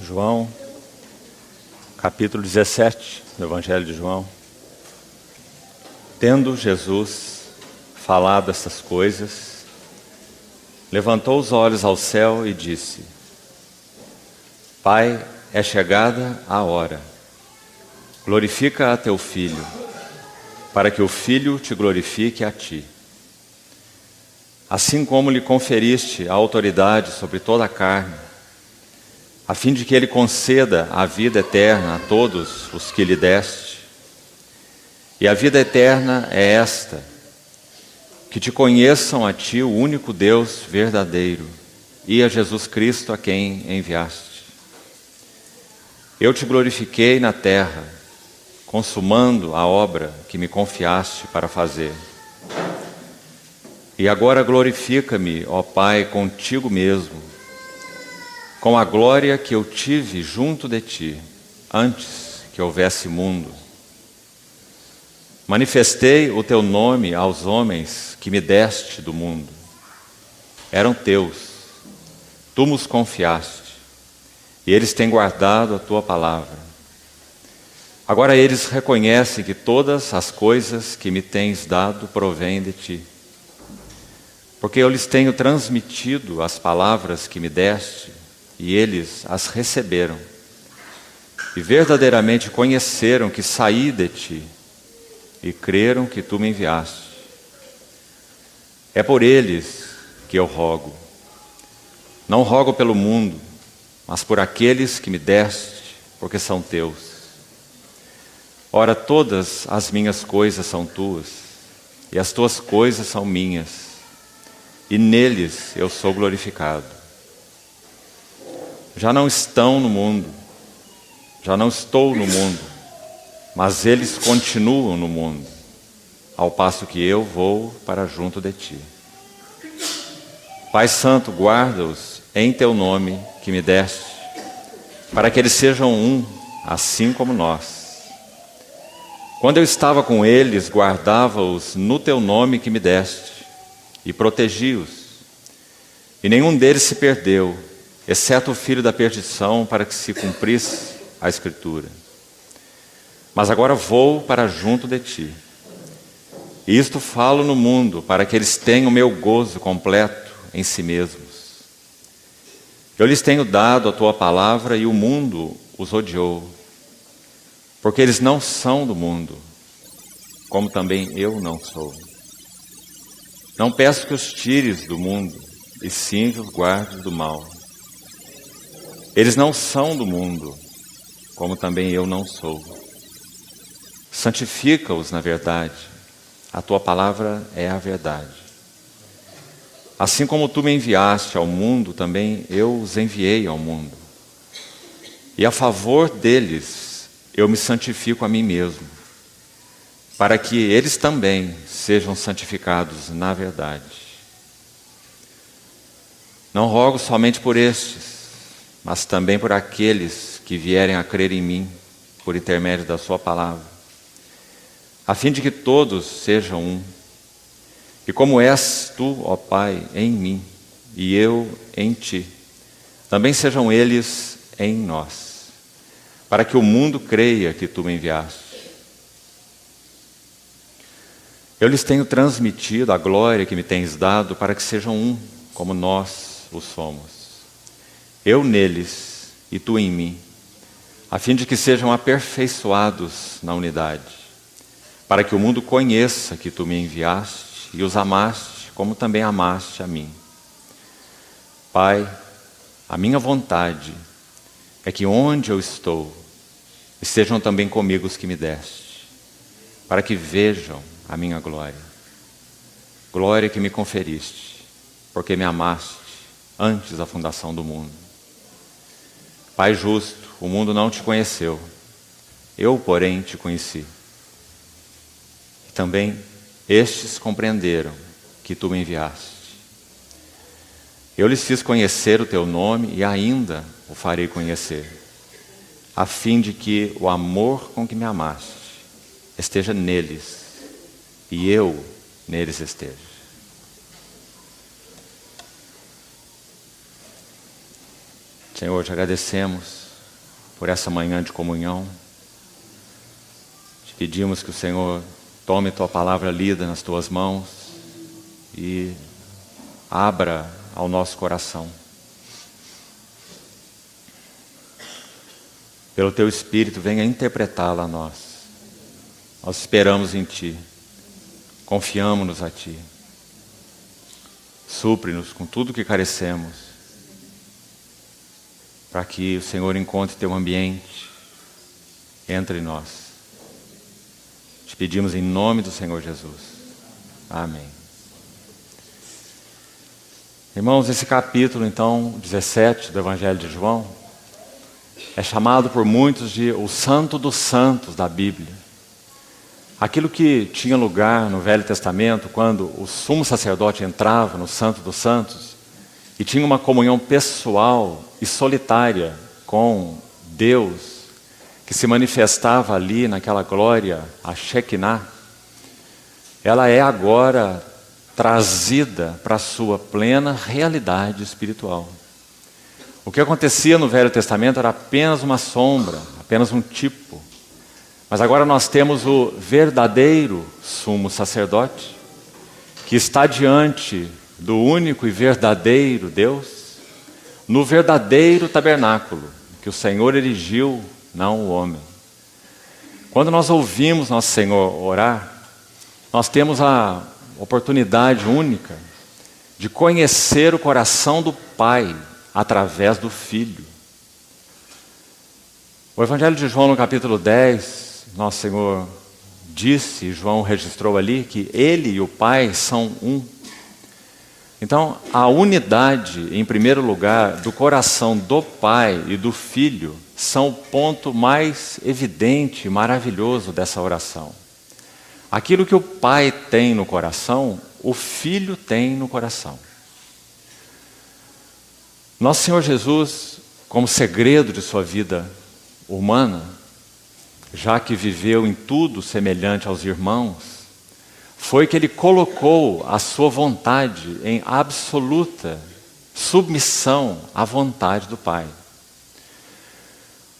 João, capítulo 17 do Evangelho de João. Tendo Jesus falado essas coisas, levantou os olhos ao céu e disse: Pai, é chegada a hora. Glorifica a teu Filho, para que o Filho te glorifique a ti. Assim como lhe conferiste a autoridade sobre toda a carne, a fim de que ele conceda a vida eterna a todos os que lhe deste. E a vida eterna é esta: que te conheçam a ti, o único Deus verdadeiro, e a Jesus Cristo a quem enviaste. Eu te glorifiquei na terra, consumando a obra que me confiaste para fazer. E agora glorifica-me, ó Pai, contigo mesmo, com a glória que eu tive junto de ti, antes que houvesse mundo. Manifestei o teu nome aos homens que me deste do mundo. Eram teus, tu nos confiaste, e eles têm guardado a tua palavra. Agora eles reconhecem que todas as coisas que me tens dado provêm de ti. Porque eu lhes tenho transmitido as palavras que me deste, e eles as receberam, e verdadeiramente conheceram que saí de ti, e creram que tu me enviaste. É por eles que eu rogo. Não rogo pelo mundo, mas por aqueles que me deste, porque são teus. Ora, todas as minhas coisas são tuas, e as tuas coisas são minhas, e neles eu sou glorificado. Já não estão no mundo, já não estou no mundo, mas eles continuam no mundo, ao passo que eu vou para junto de ti. Pai Santo, guarda-os em teu nome que me deste, para que eles sejam um, assim como nós. Quando eu estava com eles, guardava-os no teu nome que me deste, e protegi-os. E nenhum deles se perdeu, exceto o filho da perdição, para que se cumprisse a Escritura. Mas agora vou para junto de ti. E isto falo no mundo, para que eles tenham meu gozo completo em si mesmos. Eu lhes tenho dado a tua palavra, e o mundo os odiou, porque eles não são do mundo, como também eu não sou. Não peço que os tires do mundo, e sim que os guardes do mal. Eles não são do mundo, como também eu não sou. Santifica-os na verdade, a tua palavra é a verdade. Assim como tu me enviaste ao mundo, também eu os enviei ao mundo. E a favor deles eu me santifico a mim mesmo, para que eles também sejam santificados na verdade. Não rogo somente por estes, mas também por aqueles que vierem a crer em mim, por intermédio da sua palavra, a fim de que todos sejam um. E como és tu, ó Pai, em mim, e eu em ti, também sejam eles em nós, para que o mundo creia que tu me enviaste. Eu lhes tenho transmitido a glória que me tens dado, para que sejam um, como nós o somos. Eu neles e tu em mim, a fim de que sejam aperfeiçoados na unidade, para que o mundo conheça que tu me enviaste e os amaste, como também amaste a mim. Pai, a minha vontade é que onde eu estou, estejam também comigo os que me deste, para que vejam a minha glória, glória que me conferiste, porque me amaste antes da fundação do mundo. Pai justo, o mundo não te conheceu, eu, porém, te conheci. E também estes compreenderam que tu me enviaste. Eu lhes fiz conhecer o teu nome e ainda o farei conhecer, a fim de que o amor com que me amaste esteja neles, e eu neles esteja. Senhor, te agradecemos por essa manhã de comunhão. Te pedimos que o Senhor tome tua palavra lida nas tuas mãos e abra ao nosso coração. Pelo teu Espírito, venha interpretá-la a nós. Nós esperamos em Ti, confiamos-nos a Ti. Supre-nos com tudo que carecemos, para que o Senhor encontre teu ambiente entre nós. Te pedimos em nome do Senhor Jesus. Amém. Irmãos, esse capítulo, então, 17 do Evangelho de João, é chamado por muitos de o Santo dos Santos da Bíblia. Aquilo que tinha lugar no Velho Testamento, quando o sumo sacerdote entrava no Santo dos Santos e tinha uma comunhão pessoal e solitária com Deus, que se manifestava ali naquela glória, a Shekinah, ela é agora trazida para a sua plena realidade espiritual. O que acontecia no Velho Testamento era apenas uma sombra, apenas um tipo. Mas agora nós temos o verdadeiro sumo sacerdote, que está diante do único e verdadeiro Deus, no verdadeiro tabernáculo, que o Senhor erigiu, não o homem. Quando nós ouvimos nosso Senhor orar, nós temos a oportunidade única de conhecer o coração do Pai através do Filho. O Evangelho de João, no capítulo 10, nosso Senhor disse, João registrou ali, que Ele e o Pai são um. Então, a unidade, em primeiro lugar, do coração do Pai e do Filho, são o ponto mais evidente e maravilhoso dessa oração. Aquilo que o Pai tem no coração, o Filho tem no coração. Nosso Senhor Jesus, como segredo de sua vida humana, já que viveu em tudo semelhante aos irmãos, foi que Ele colocou a sua vontade em absoluta submissão à vontade do Pai.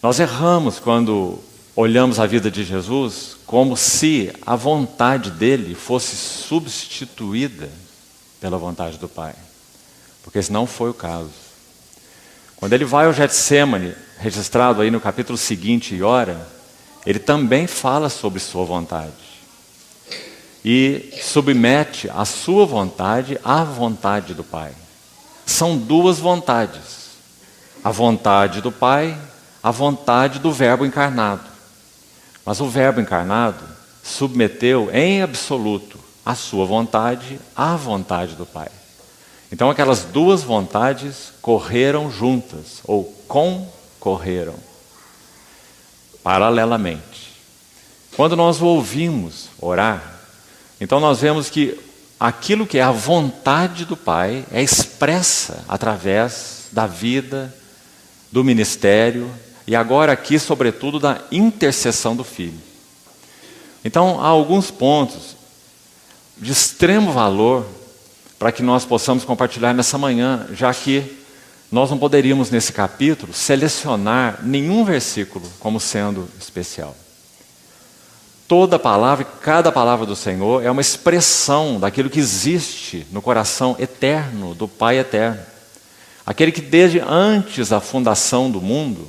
Nós erramos quando olhamos a vida de Jesus como se a vontade dele fosse substituída pela vontade do Pai, porque esse não foi o caso. Quando ele vai ao Getsêmani, registrado aí no capítulo seguinte, e ora, ele também fala sobre sua vontade e submete a sua vontade à vontade do Pai. São duas vontades: a vontade do Pai, a vontade do Verbo encarnado. Mas o Verbo encarnado submeteu em absoluto a sua vontade à vontade do Pai. Então aquelas duas vontades correram juntas, ou concorreram paralelamente. Quando nós o ouvimos orar, então nós vemos que aquilo que é a vontade do Pai é expressa através da vida, do ministério e agora aqui, sobretudo, da intercessão do Filho. Então, há alguns pontos de extremo valor para que nós possamos compartilhar nessa manhã, já que nós não poderíamos, nesse capítulo, selecionar nenhum versículo como sendo especial. Toda palavra, cada palavra do Senhor é uma expressão daquilo que existe no coração eterno do Pai eterno. Aquele que desde antes da fundação do mundo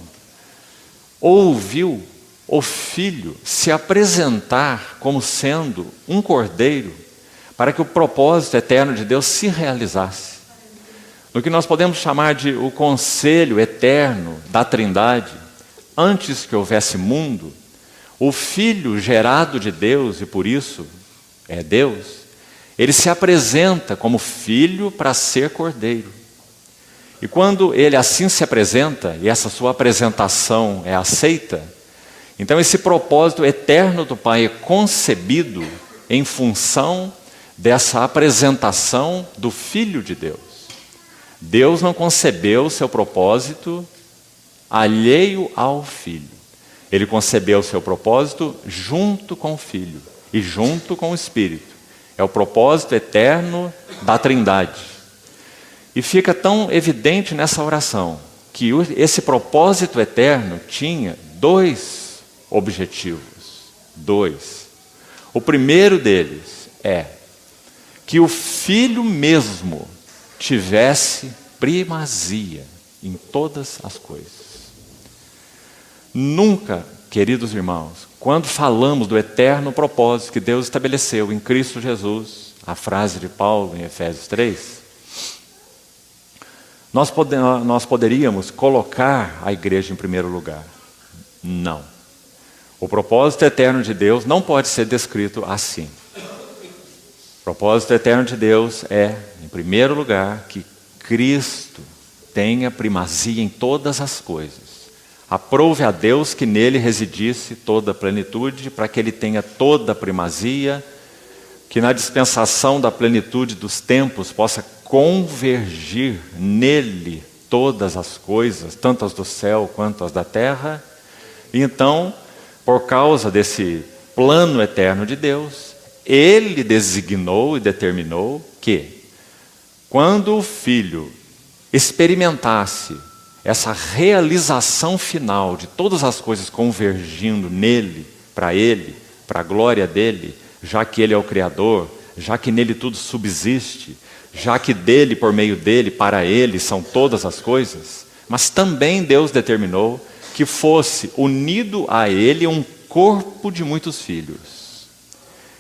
ouviu o Filho se apresentar como sendo um cordeiro para que o propósito eterno de Deus se realizasse. No que nós podemos chamar de o conselho eterno da Trindade, antes que houvesse mundo, o Filho gerado de Deus, e por isso é Deus, ele se apresenta como Filho para ser cordeiro. E quando ele assim se apresenta, e essa sua apresentação é aceita, então esse propósito eterno do Pai é concebido em função dessa apresentação do Filho de Deus. Deus não concebeu o seu propósito alheio ao Filho. Ele concebeu o seu propósito junto com o Filho e junto com o Espírito. É o propósito eterno da Trindade. E fica tão evidente nessa oração que esse propósito eterno tinha 2 objetivos. 2. O primeiro deles é que o Filho mesmo tivesse primazia em todas as coisas. Nunca, queridos irmãos, quando falamos do eterno propósito que Deus estabeleceu em Cristo Jesus, a frase de Paulo em Efésios 3, nós poderíamos colocar a igreja em primeiro lugar. Não. O propósito eterno de Deus não pode ser descrito assim. O propósito eterno de Deus é, em primeiro lugar, que Cristo tenha primazia em todas as coisas. Aprove a Deus que nele residisse toda a plenitude, para que ele tenha toda a primazia, que na dispensação da plenitude dos tempos possa convergir nele todas as coisas, tanto as do céu quanto as da terra. E então, por causa desse plano eterno de Deus, ele designou e determinou que, quando o Filho experimentasse essa realização final de todas as coisas convergindo nele, para a glória dele, já que ele é o Criador, já que nele tudo subsiste, já que dele, por meio dele, para ele são todas as coisas, mas também Deus determinou que fosse unido a ele um corpo de muitos filhos,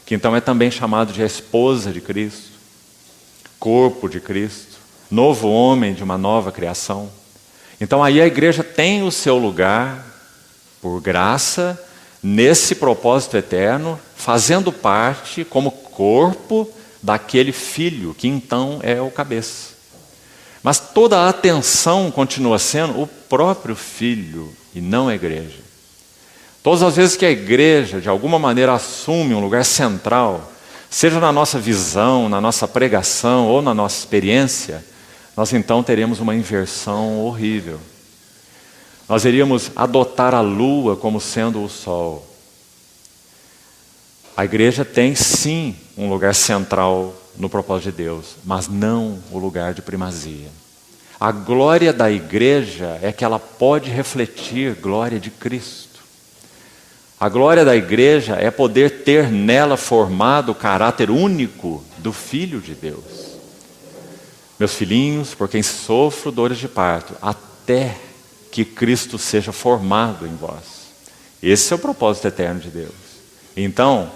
que então é também chamado de a esposa de Cristo, corpo de Cristo, novo homem de uma nova criação. Então aí a igreja tem o seu lugar, por graça, nesse propósito eterno, fazendo parte como corpo daquele filho, que então é o cabeça. Mas toda a atenção continua sendo o próprio filho e não a igreja. Todas as vezes que a igreja, de alguma maneira, assume um lugar central, seja na nossa visão, na nossa pregação ou na nossa experiência, nós então teremos uma inversão horrível. Nós iríamos adotar a lua como sendo o sol. A igreja tem sim um lugar central no propósito de Deus, mas não o lugar de primazia. A glória da igreja é que ela pode refletir glória de Cristo. A glória da igreja é poder ter nela formado o caráter único do Filho de Deus. Meus filhinhos, por quem sofro dores de parto, até que Cristo seja formado em vós. Esse é o propósito eterno de Deus. Então,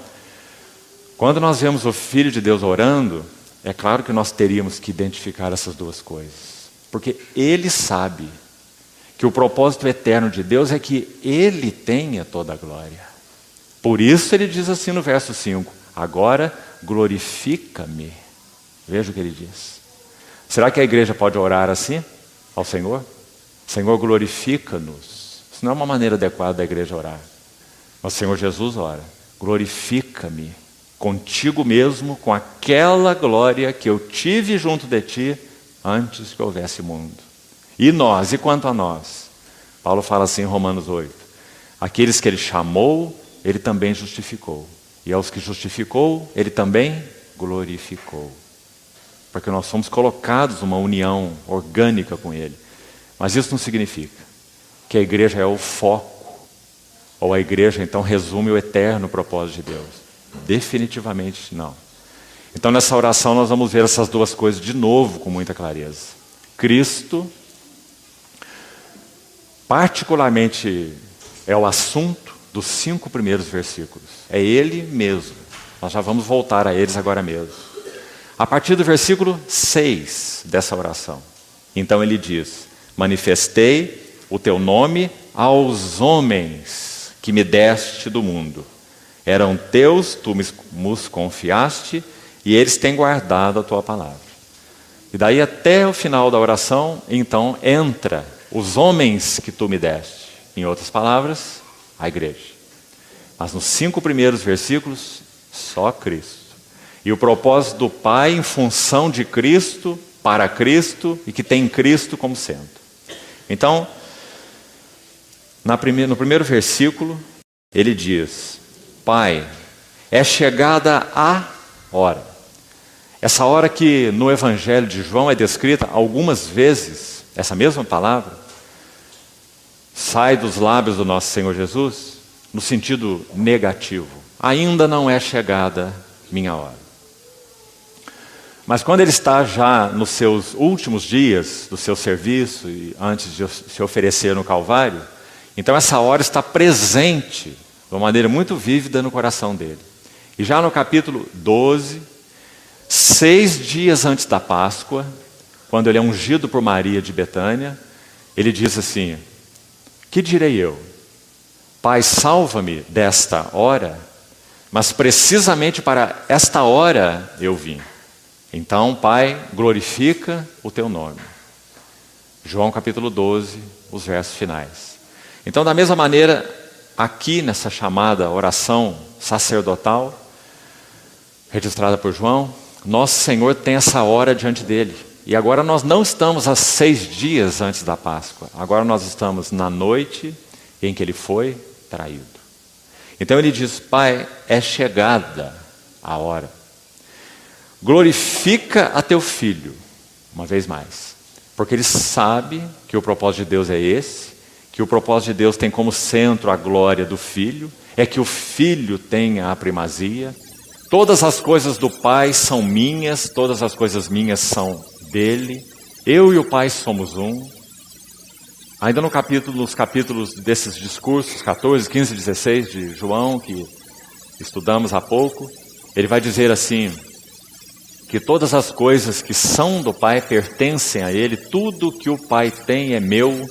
quando nós vemos o Filho de Deus orando, é claro que nós teríamos que identificar essas duas coisas. Porque Ele sabe que o propósito eterno de Deus é que Ele tenha toda a glória. Por isso Ele diz assim no verso 5, agora glorifica-me. Veja o que Ele diz. Será que a igreja pode orar assim ao Senhor? Senhor, glorifica-nos. Isso não é uma maneira adequada da igreja orar. Mas o Senhor Jesus ora, glorifica-me contigo mesmo, com aquela glória que eu tive junto de ti antes que houvesse mundo. E nós, e quanto a nós? Paulo fala assim em Romanos 8, aqueles que ele chamou, ele também justificou. E aos que justificou, ele também glorificou. Porque nós somos colocados numa união orgânica com Ele. Mas isso não significa que a igreja é o foco, ou a igreja então resume o eterno propósito de Deus. Definitivamente não. Então nessa oração nós vamos ver essas duas coisas de novo com muita clareza. Cristo, particularmente, é o assunto dos 5 primeiros versículos. É Ele mesmo. Nós já vamos voltar a eles agora mesmo. A partir do versículo 6 dessa oração. Então ele diz, manifestei o teu nome aos homens que me deste do mundo. Eram teus, tu me os confiaste, e eles têm guardado a tua palavra. E daí até o final da oração, então entra os homens que tu me deste. Em outras palavras, a igreja. Mas nos 5 primeiros versículos, só Cristo. E o propósito do Pai em função de Cristo, para Cristo, e que tem Cristo como centro. Então, no primeiro versículo, ele diz, Pai, é chegada a hora. Essa hora que no Evangelho de João é descrita algumas vezes, essa mesma palavra, sai dos lábios do nosso Senhor Jesus no sentido negativo. Ainda não é chegada minha hora. Mas quando ele está já nos seus últimos dias do seu serviço e antes de se oferecer no Calvário, então essa hora está presente de uma maneira muito vívida no coração dele. E já no capítulo 12, 6 dias antes da Páscoa, quando ele é ungido por Maria de Betânia, ele diz assim: que direi eu? Pai, salva-me desta hora, mas precisamente para esta hora eu vim. Então, Pai, glorifica o teu nome. João capítulo 12, os versos finais. Então, da mesma maneira, aqui nessa chamada oração sacerdotal, registrada por João, nosso Senhor tem essa hora diante dele. E agora nós não estamos a 6 dias antes da Páscoa. Agora nós estamos na noite em que ele foi traído. Então ele diz: Pai, é chegada a hora. Glorifica a teu filho, uma vez mais. Porque ele sabe que o propósito de Deus é esse, que o propósito de Deus tem como centro a glória do filho, é que o filho tenha a primazia. Todas as coisas do Pai são minhas, todas as coisas minhas são dele. Eu e o Pai somos um. Ainda nos capítulos desses discursos, 14, 15 e 16 de João, que estudamos há pouco, ele vai dizer assim, que todas as coisas que são do Pai pertencem a ele, tudo que o Pai tem é meu,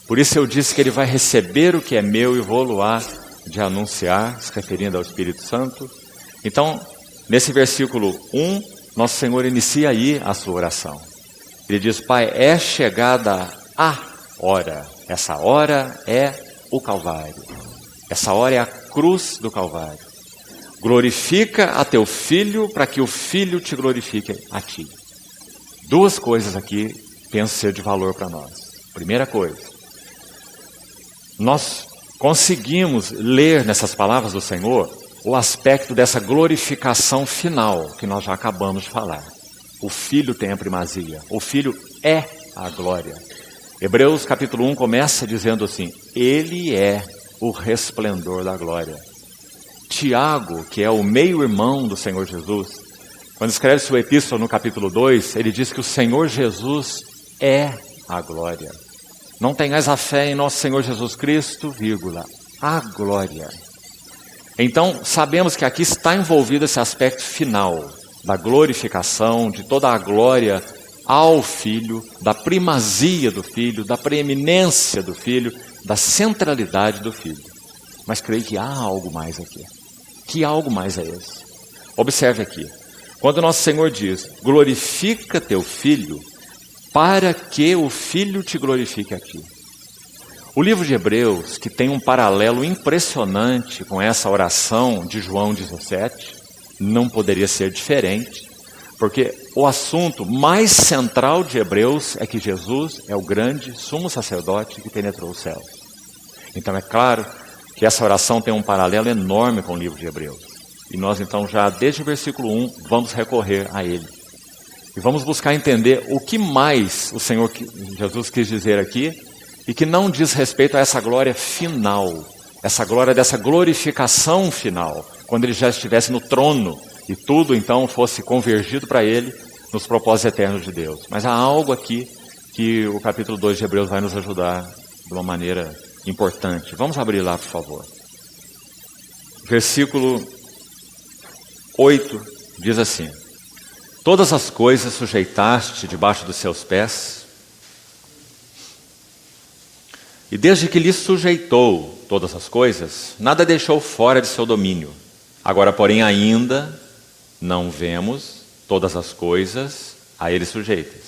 por isso eu disse que ele vai receber o que é meu e vou-lo de anunciar, se referindo ao Espírito Santo. Então, nesse versículo 1, nosso Senhor inicia aí a sua oração. Ele diz: Pai, é chegada a hora. Essa hora é o Calvário. Essa hora é a cruz do Calvário. Glorifica a teu filho para que o filho te glorifique a ti. 2 coisas aqui penso ser de valor para nós. Primeira coisa, nós conseguimos ler nessas palavras do Senhor o aspecto dessa glorificação final que nós já acabamos de falar. O Filho tem a primazia, o Filho é a glória. Hebreus capítulo 1 começa dizendo assim: Ele é o resplendor da glória. Tiago, que é o meio-irmão do Senhor Jesus, quando escreve sua epístola no capítulo 2, ele diz que o Senhor Jesus é a glória. Não tenhais a fé em nosso Senhor Jesus Cristo, vírgula, a glória. Então, sabemos que aqui está envolvido esse aspecto final da glorificação, de toda a glória ao Filho, da primazia do Filho, da preeminência do Filho, da centralidade do Filho. Mas creio que há algo mais aqui. Que algo mais é esse? Observe aqui. Quando nosso Senhor diz: glorifica teu Filho, para que o Filho te glorifique a ti. O livro de Hebreus, que tem um paralelo impressionante com essa oração de João 17, não poderia ser diferente, porque o assunto mais central de Hebreus é que Jesus é o grande sumo sacerdote que penetrou os céus. Então é claro que essa oração tem um paralelo enorme com o livro de Hebreus. E nós então já desde o versículo 1 vamos recorrer a ele. E vamos buscar entender o que mais o Senhor Jesus quis dizer aqui e que não diz respeito a essa glória final, essa glória dessa glorificação final, quando ele já estivesse no trono e tudo então fosse convergido para ele nos propósitos eternos de Deus. Mas há algo aqui que o capítulo 2 de Hebreus vai nos ajudar de uma maneira importante. Vamos abrir lá, por favor. Versículo 8 diz assim: todas as coisas sujeitaste debaixo dos seus pés, e desde que lhe sujeitou todas as coisas, nada deixou fora de seu domínio. Agora, porém, ainda não vemos todas as coisas a ele sujeitas.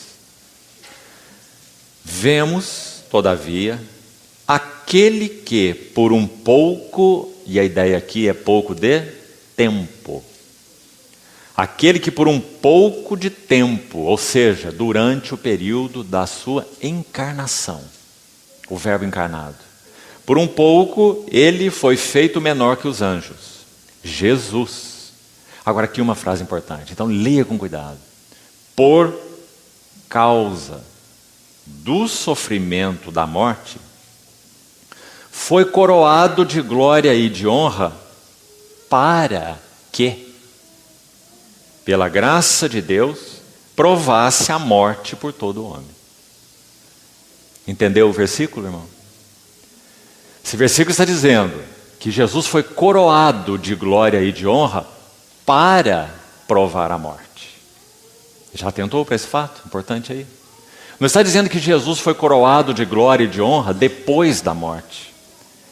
Vemos, todavia, aquele que por um pouco, e a ideia aqui é pouco de tempo, aquele que por um pouco de tempo, ou seja, durante o período da sua encarnação, o verbo encarnado, por um pouco ele foi feito menor que os anjos, Jesus. Agora aqui uma frase importante, então leia com cuidado. Por causa do sofrimento da morte, foi coroado de glória e de honra para que, pela graça de Deus, provasse a morte por todo homem. Entendeu o versículo, irmão? Esse versículo está dizendo que Jesus foi coroado de glória e de honra para provar a morte. Já atentou para esse fato importante aí? Não está dizendo que Jesus foi coroado de glória e de honra depois da morte.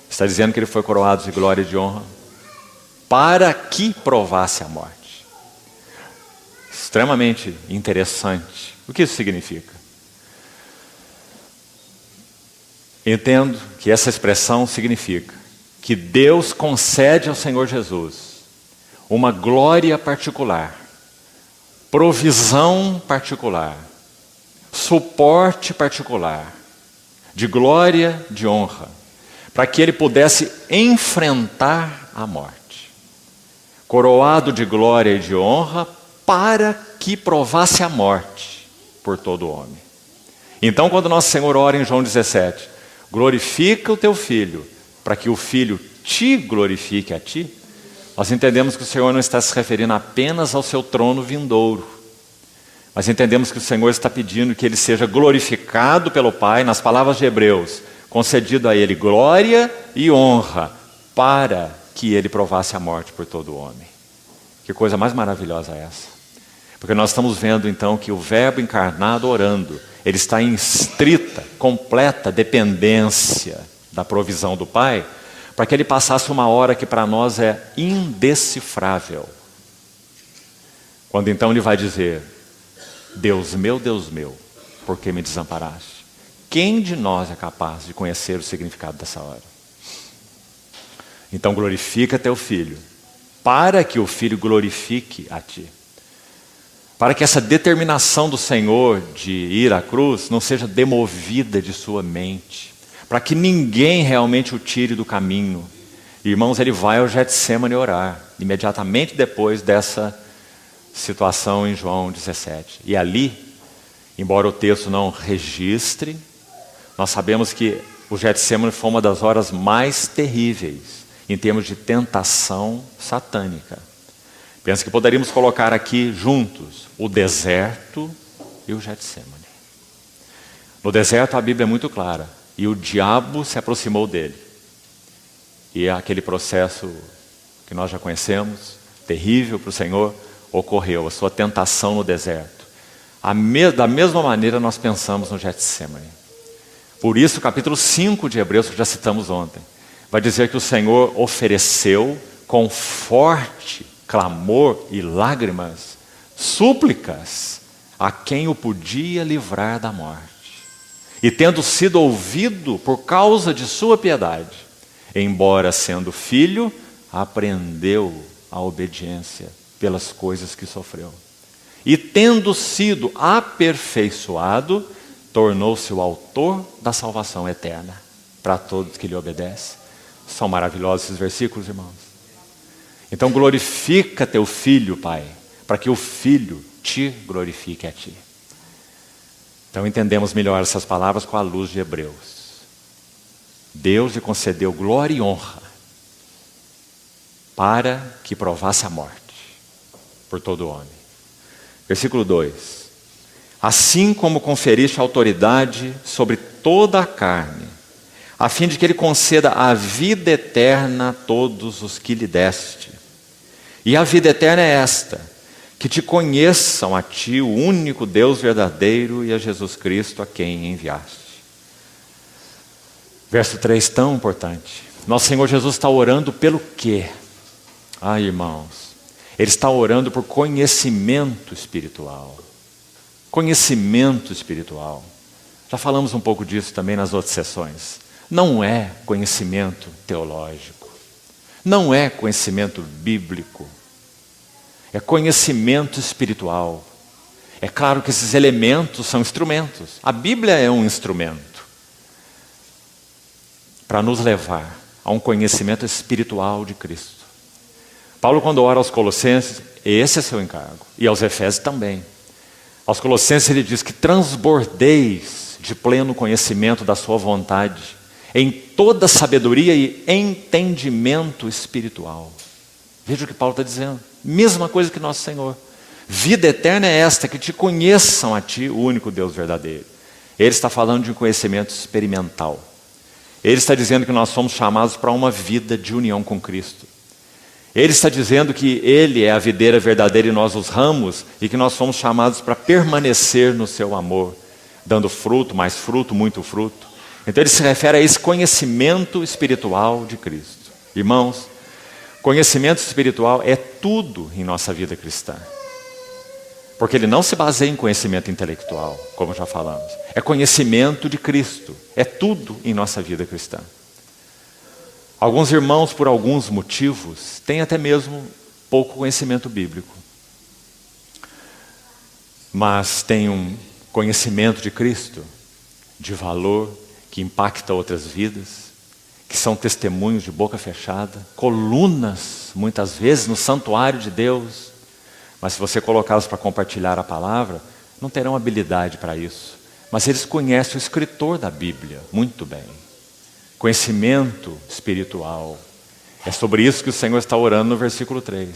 Está dizendo que ele foi coroado de glória e de honra para que provasse a morte. Extremamente interessante. O que isso significa? Entendo que essa expressão significa que Deus concede ao Senhor Jesus uma glória particular, provisão particular, suporte particular, de glória, de honra, para que ele pudesse enfrentar a morte. Coroado de glória e de honra para que provasse a morte por todo homem. Então, quando nosso Senhor ora em João 17, glorifica o teu filho, para que o filho te glorifique a ti, nós entendemos que o Senhor não está se referindo apenas ao seu trono vindouro, mas entendemos que o Senhor está pedindo que ele seja glorificado pelo Pai, nas palavras de Hebreus, concedido a ele glória e honra, para que ele provasse a morte por todo homem. Que coisa mais maravilhosa é essa? Porque nós estamos vendo então que o Verbo encarnado orando, ele está em estrita, completa dependência da provisão do Pai, para que ele passasse uma hora que para nós é indecifrável. Quando então ele vai dizer: Deus meu, por que me desamparaste? Quem de nós é capaz de conhecer o significado dessa hora? Então glorifica teu filho, para que o filho glorifique a ti. Para que essa determinação do Senhor de ir à cruz não seja demovida de sua mente. Para que ninguém realmente o tire do caminho. Irmãos, ele vai ao Getsemane orar, imediatamente depois dessa situação em João 17. E ali, embora o texto não registre, nós sabemos que o Getsemane foi uma das horas mais terríveis em termos de tentação satânica. Penso que poderíamos colocar aqui juntos o deserto e o Getsemane. No deserto a Bíblia é muito clara. E o diabo se aproximou dele. E aquele processo que nós já conhecemos, terrível para o Senhor, ocorreu. A sua tentação no deserto. Da mesma maneira nós pensamos no Getsemane. Por isso o capítulo 5 de Hebreus, que já citamos ontem, vai dizer que o Senhor ofereceu com forte clamor e lágrimas, súplicas a quem o podia livrar da morte. E tendo sido ouvido por causa de sua piedade, embora sendo filho, aprendeu a obediência pelas coisas que sofreu. E tendo sido aperfeiçoado, tornou-se o autor da salvação eterna para todos que lhe obedecem. São maravilhosos esses versículos, irmãos. Então glorifica teu filho, Pai, para que o filho te glorifique a ti. Então entendemos melhor essas palavras com a luz de Hebreus. Deus lhe concedeu glória e honra para que provasse a morte por todo homem. Versículo 2. Assim como conferiste autoridade sobre toda a carne, a fim de que ele conceda a vida eterna a todos os que lhe deste. E a vida eterna é esta: que te conheçam a ti, o único Deus verdadeiro, e a Jesus Cristo, a quem enviaste. Verso 3, tão importante. Nosso Senhor Jesus está orando pelo quê? Irmãos, Ele está orando por conhecimento espiritual. Conhecimento espiritual. Já falamos um pouco disso também nas outras sessões. Não é conhecimento teológico. Não é conhecimento bíblico. É conhecimento espiritual. É claro que esses elementos são instrumentos. A Bíblia é um instrumento para nos levar a um conhecimento espiritual de Cristo. Paulo, quando ora aos Colossenses, esse é seu encargo. E aos Efésios também. Aos Colossenses ele diz que transbordeis de pleno conhecimento da sua vontade, em toda sabedoria e entendimento espiritual. Veja o que Paulo está dizendo. Mesma coisa que nosso Senhor. Vida eterna é esta, que te conheçam a ti, o único Deus verdadeiro. Ele está falando de um conhecimento experimental. Ele está dizendo que nós somos chamados para uma vida de união com Cristo. Ele está dizendo que Ele é a videira verdadeira e nós os ramos, e que nós somos chamados para permanecer no seu amor, dando fruto, mais fruto, muito fruto. Então ele se refere a esse conhecimento espiritual de Cristo. Irmãos, conhecimento espiritual é tudo em nossa vida cristã. Porque ele não se baseia em conhecimento intelectual, como já falamos. É conhecimento de Cristo. É tudo em nossa vida cristã. Alguns irmãos, por alguns motivos, têm até mesmo pouco conhecimento bíblico. Mas têm um conhecimento de Cristo, de valor, que impacta outras vidas, que são testemunhos de boca fechada, colunas, muitas vezes, no santuário de Deus. Mas se você colocá-los para compartilhar a palavra, não terão habilidade para isso. Mas eles conhecem o escritor da Bíblia muito bem. Conhecimento espiritual. É sobre isso que o Senhor está orando no versículo 3.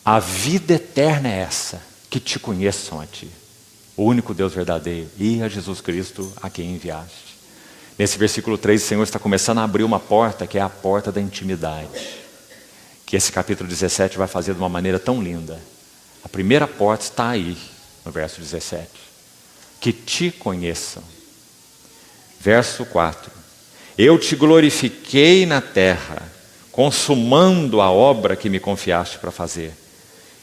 A vida eterna é essa, que te conheçam a ti, o único Deus verdadeiro, e a Jesus Cristo a quem enviaste. Nesse versículo 3, o Senhor está começando a abrir uma porta, que é a porta da intimidade, que esse capítulo 17 vai fazer de uma maneira tão linda. A primeira porta está aí, no verso 17. Que te conheçam. Verso 4. Eu te glorifiquei na terra, consumando a obra que me confiaste para fazer.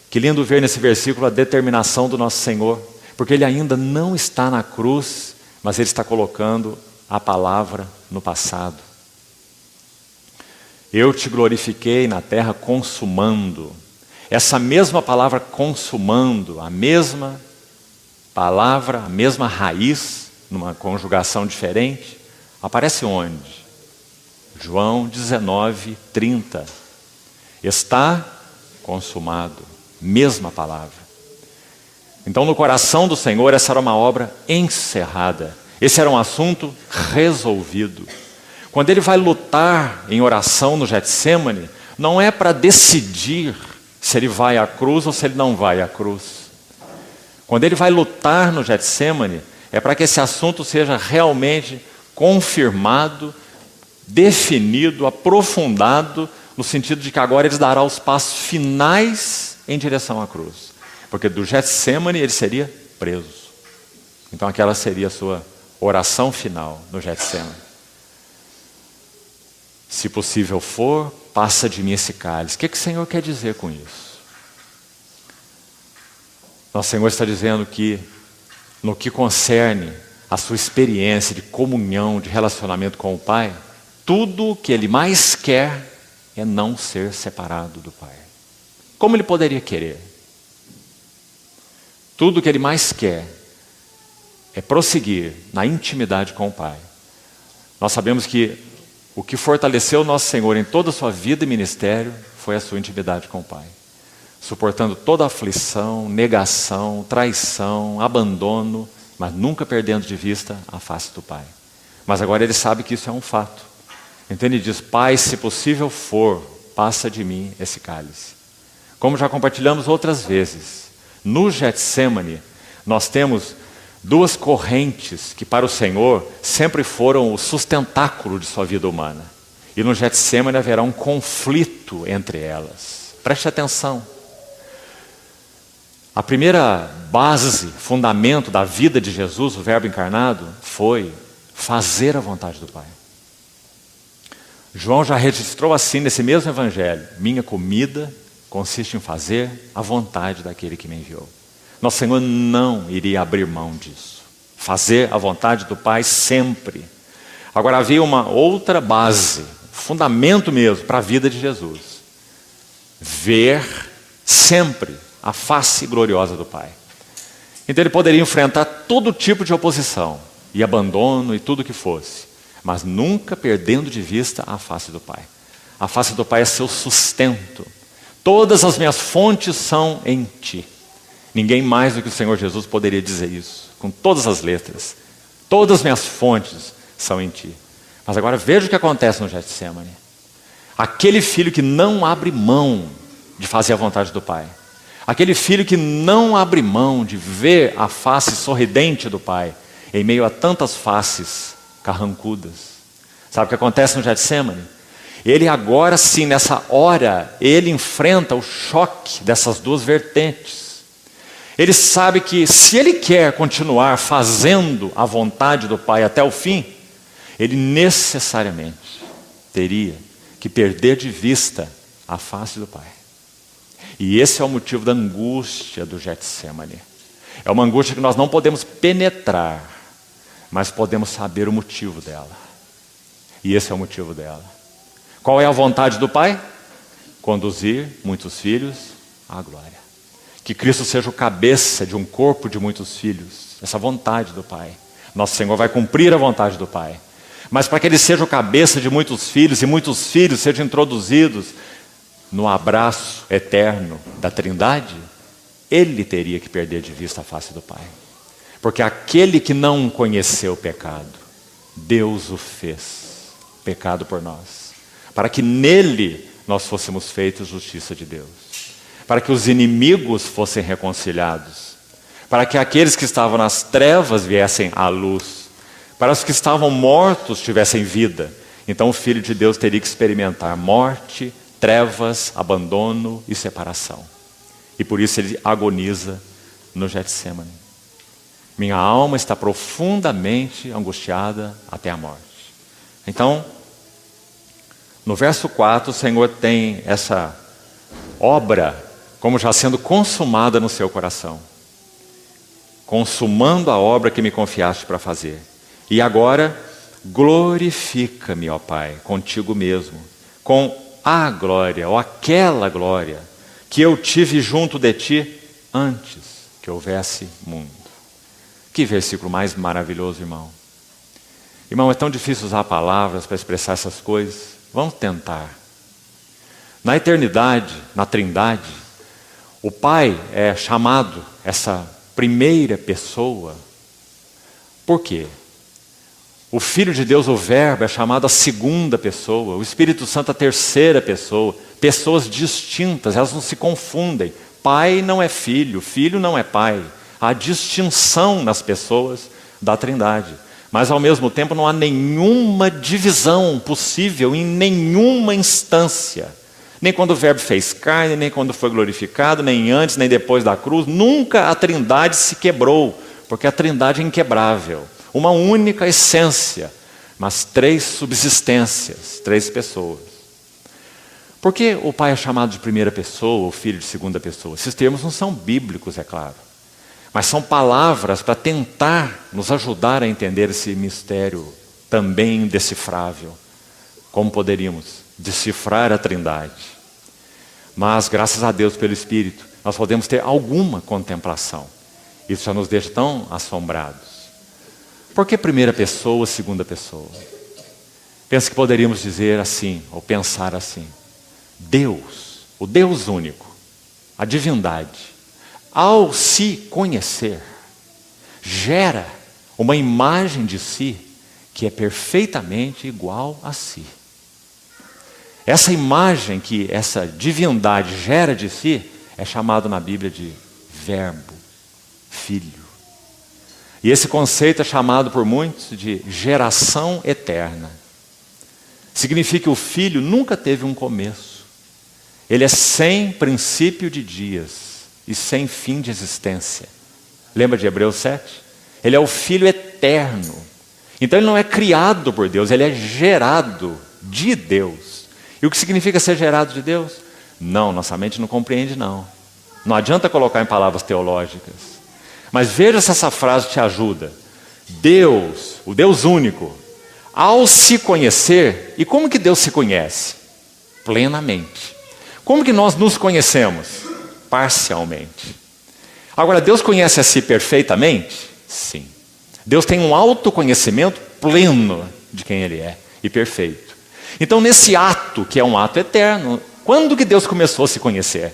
Que lindo ver nesse versículo a determinação do nosso Senhor, porque Ele ainda não está na cruz, mas Ele está colocando a palavra no passado. Eu te glorifiquei na terra consumando. Essa mesma palavra consumando, a mesma palavra, a mesma raiz, numa conjugação diferente, aparece onde? João 19, 30. Está consumado. Mesma palavra. Então, no coração do Senhor, essa era uma obra encerrada. Esse era um assunto resolvido. Quando ele vai lutar em oração no Getsêmani, não é para decidir se ele vai à cruz ou se ele não vai à cruz. Quando ele vai lutar no Getsêmani, é para que esse assunto seja realmente confirmado, definido, aprofundado, no sentido de que agora ele dará os passos finais em direção à cruz. Porque do Getsêmani ele seria preso. Então aquela seria a sua oração final no Getsêmani. Se possível for, passa de mim esse cálice. O que o Senhor quer dizer com isso? Nosso Senhor está dizendo que no que concerne a sua experiência de comunhão, de relacionamento com o Pai, tudo o que Ele mais quer é não ser separado do Pai. Como Ele poderia querer? Tudo o que Ele mais quer é prosseguir na intimidade com o Pai. Nós sabemos que o que fortaleceu o nosso Senhor em toda a sua vida e ministério foi a sua intimidade com o Pai. Suportando toda aflição, negação, traição, abandono, mas nunca perdendo de vista a face do Pai. Mas agora ele sabe que isso é um fato. Então ele diz: Pai, se possível for, passa de mim esse cálice. Como já compartilhamos outras vezes, no Getsêmani nós temos duas correntes que para o Senhor sempre foram o sustentáculo de sua vida humana. E no Getsêmani haverá um conflito entre elas. Preste atenção. A primeira base, fundamento da vida de Jesus, o Verbo encarnado, foi fazer a vontade do Pai. João já registrou assim nesse mesmo evangelho: minha comida consiste em fazer a vontade daquele que me enviou. Nosso Senhor não iria abrir mão disso. Fazer a vontade do Pai sempre. Agora havia uma outra base, fundamento mesmo para a vida de Jesus: ver sempre a face gloriosa do Pai. Então ele poderia enfrentar todo tipo de oposição e abandono e tudo que fosse, mas nunca perdendo de vista a face do Pai. A face do Pai é seu sustento. Todas as minhas fontes são em ti. Ninguém mais do que o Senhor Jesus poderia dizer isso, com todas as letras. Todas as minhas fontes são em ti. Mas agora veja o que acontece no Getsemane. Aquele filho que não abre mão de fazer a vontade do Pai. Aquele filho que não abre mão de ver a face sorridente do Pai, em meio a tantas faces carrancudas. Sabe o que acontece no Getsemane? Ele agora sim, nessa hora, ele enfrenta o choque dessas duas vertentes. Ele sabe que se ele quer continuar fazendo a vontade do Pai até o fim, ele necessariamente teria que perder de vista a face do Pai. E esse é o motivo da angústia do Getsemane. É uma angústia que nós não podemos penetrar, mas podemos saber o motivo dela. E esse é o motivo dela. Qual é a vontade do Pai? Conduzir muitos filhos à glória. Que Cristo seja o cabeça de um corpo de muitos filhos. Essa vontade do Pai. Nosso Senhor vai cumprir a vontade do Pai. Mas para que Ele seja o cabeça de muitos filhos, e muitos filhos sejam introduzidos no abraço eterno da Trindade, Ele teria que perder de vista a face do Pai. Porque aquele que não conheceu o pecado, Deus o fez pecado por nós, para que nele nós fôssemos feitos justiça de Deus, para que os inimigos fossem reconciliados, para que aqueles que estavam nas trevas viessem à luz, para os que estavam mortos tivessem vida. Então o Filho de Deus teria que experimentar morte, trevas, abandono e separação. E por isso ele agoniza no Getsemane. Minha alma está profundamente angustiada até a morte. Então, no verso 4, o Senhor tem essa obra como já sendo consumada no seu coração. Consumando a obra que me confiaste para fazer. E agora, glorifica-me, ó Pai, contigo mesmo, com a glória, ou aquela glória, que eu tive junto de ti antes que houvesse mundo. Que versículo mais maravilhoso, irmão. Irmão, é tão difícil usar palavras para expressar essas coisas. Vamos tentar. Na eternidade, na Trindade, o Pai é chamado essa primeira pessoa. Por quê? O Filho de Deus, o Verbo, é chamado a segunda pessoa. O Espírito Santo a terceira pessoa. Pessoas distintas, elas não se confundem. Pai não é filho, filho não é pai. Há distinção nas pessoas da Trindade. Mas ao mesmo tempo não há nenhuma divisão possível em nenhuma instância. Nem quando o Verbo fez carne, nem quando foi glorificado, nem antes, nem depois da cruz. Nunca a Trindade se quebrou, porque a Trindade é inquebrável. Uma única essência, mas três subsistências, três pessoas. Por que o Pai é chamado de primeira pessoa, o Filho de segunda pessoa? Esses termos não são bíblicos, é claro. Mas são palavras para tentar nos ajudar a entender esse mistério também indecifrável. Como poderíamos decifrar a Trindade? Mas, graças a Deus pelo Espírito, nós podemos ter alguma contemplação. Isso já nos deixa tão assombrados. Por que primeira pessoa, segunda pessoa? Penso que poderíamos dizer assim, ou pensar assim. Deus, o Deus único, a divindade, ao se conhecer, gera uma imagem de si que é perfeitamente igual a si. Essa imagem que essa divindade gera de si é chamado na Bíblia de Verbo, Filho. E esse conceito é chamado por muitos de geração eterna. Significa que o Filho nunca teve um começo. Ele é sem princípio de dias e sem fim de existência. Lembra de Hebreus 7? Ele é o Filho eterno. Então ele não é criado por Deus, ele é gerado de Deus. E o que significa ser gerado de Deus? Não, nossa mente não compreende não. Não adianta colocar em palavras teológicas. Mas veja se essa frase te ajuda. Deus, o Deus único, ao se conhecer, e como que Deus se conhece? Plenamente. Como que nós nos conhecemos? Parcialmente. Agora, Deus conhece a si perfeitamente? Sim. Deus tem um autoconhecimento pleno de quem Ele é e perfeito. Então, nesse ato, que é um ato eterno, quando que Deus começou a se conhecer?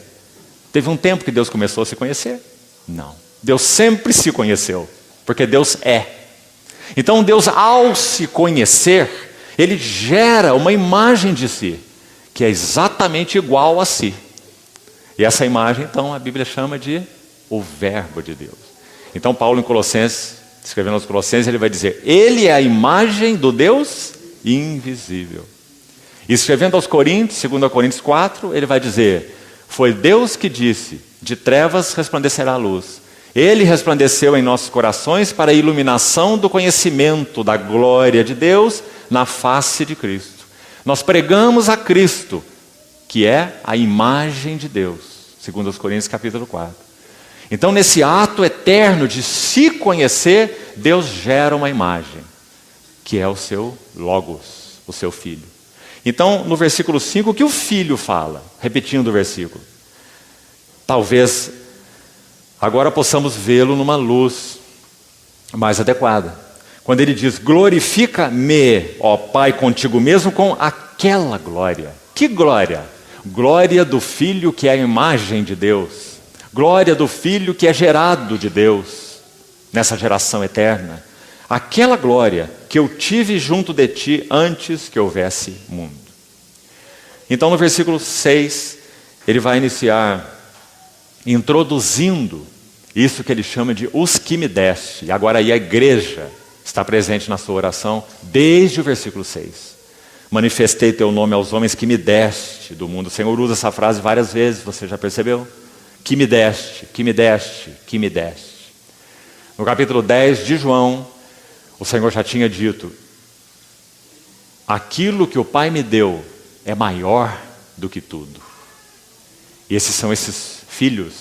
Teve um tempo que Deus começou a se conhecer? Não. Deus sempre se conheceu, porque Deus é. Então Deus, ao se conhecer, Ele gera uma imagem de si, que é exatamente igual a si. E essa imagem, então, a Bíblia chama de o Verbo de Deus. Então Paulo, em Colossenses, escrevendo aos Colossenses, ele vai dizer: Ele é a imagem do Deus invisível. E escrevendo aos Coríntios, 2 Coríntios 4, ele vai dizer: foi Deus que disse, de trevas resplandecerá a luz. Ele resplandeceu em nossos corações para a iluminação do conhecimento da glória de Deus na face de Cristo. Nós pregamos a Cristo, que é a imagem de Deus, 2 Coríntios capítulo 4. Então, nesse ato eterno de se conhecer, Deus gera uma imagem, que é o seu Logos, o seu Filho. Então, no versículo 5, o que o Filho fala? Repetindo o versículo. Talvez agora possamos vê-lo numa luz mais adequada. Quando ele diz: glorifica-me, ó Pai, contigo mesmo com aquela glória. Que glória? Glória do Filho que é a imagem de Deus. Glória do Filho que é gerado de Deus nessa geração eterna. Aquela glória que eu tive junto de ti antes que houvesse mundo. Então no versículo 6, ele vai iniciar introduzindo isso que ele chama de os que me deste. E agora aí a igreja está presente na sua oração desde o versículo 6. Manifestei teu nome aos homens que me deste do mundo. O Senhor usa essa frase várias vezes, você já percebeu? Que me deste, que me deste, que me deste. No capítulo 10 de João, o Senhor já tinha dito: aquilo que o Pai me deu é maior do que tudo. E esses são esses filhos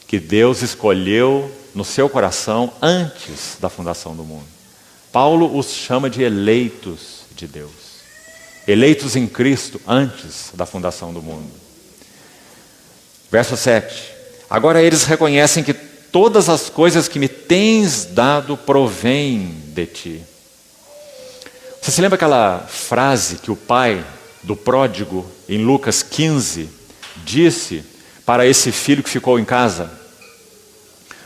que Deus escolheu no seu coração antes da fundação do mundo. Paulo os chama de eleitos de Deus. Eleitos em Cristo antes da fundação do mundo. Verso 7. Agora eles reconhecem que todas as coisas que me tens dado provêm de ti. Você se lembra aquela frase que o pai do pródigo, em Lucas 15, disse para esse filho que ficou em casa?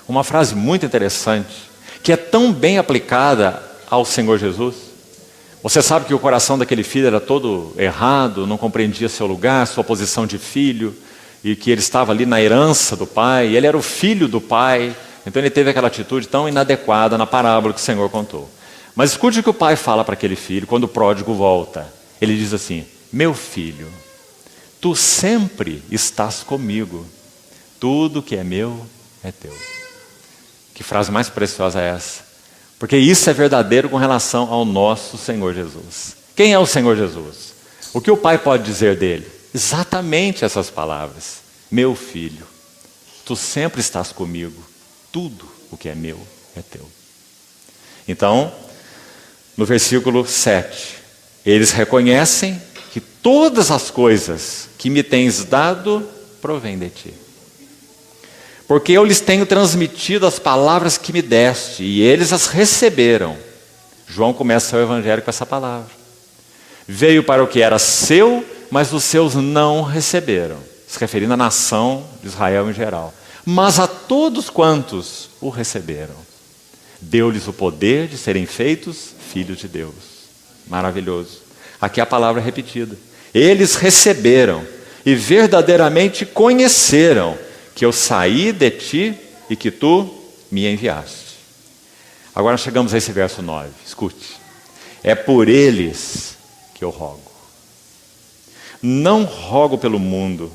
Uma frase muito interessante, que é tão bem aplicada ao Senhor Jesus. Você sabe que o coração daquele filho era todo errado, não compreendia seu lugar, sua posição de filho, e que ele estava ali na herança do pai, e ele era o filho do pai, então ele teve aquela atitude tão inadequada na parábola que o Senhor contou. Mas escute o que o pai fala para aquele filho, quando o pródigo volta. Ele diz assim: meu filho, tu sempre estás comigo, tudo que é meu é teu. Que frase mais preciosa é essa? Porque isso é verdadeiro com relação ao nosso Senhor Jesus. Quem é o Senhor Jesus? O que o pai pode dizer dele? Exatamente essas palavras: meu filho, tu sempre estás comigo, tudo o que é meu é teu. Então, no versículo 7, eles reconhecem que todas as coisas que me tens dado provêm de ti. Porque eu lhes tenho transmitido as palavras que me deste, e eles as receberam. João começa o evangelho com essa palavra. Veio para o que era seu, mas os seus não receberam. Se referindo à nação de Israel em geral. Mas a todos quantos o receberam, deu-lhes o poder de serem feitos filhos de Deus. Maravilhoso. Aqui a palavra é repetida. Eles receberam e verdadeiramente conheceram que eu saí de ti e que tu me enviaste. Agora chegamos a esse verso 9. Escute. É por eles que eu rogo. Não rogo pelo mundo,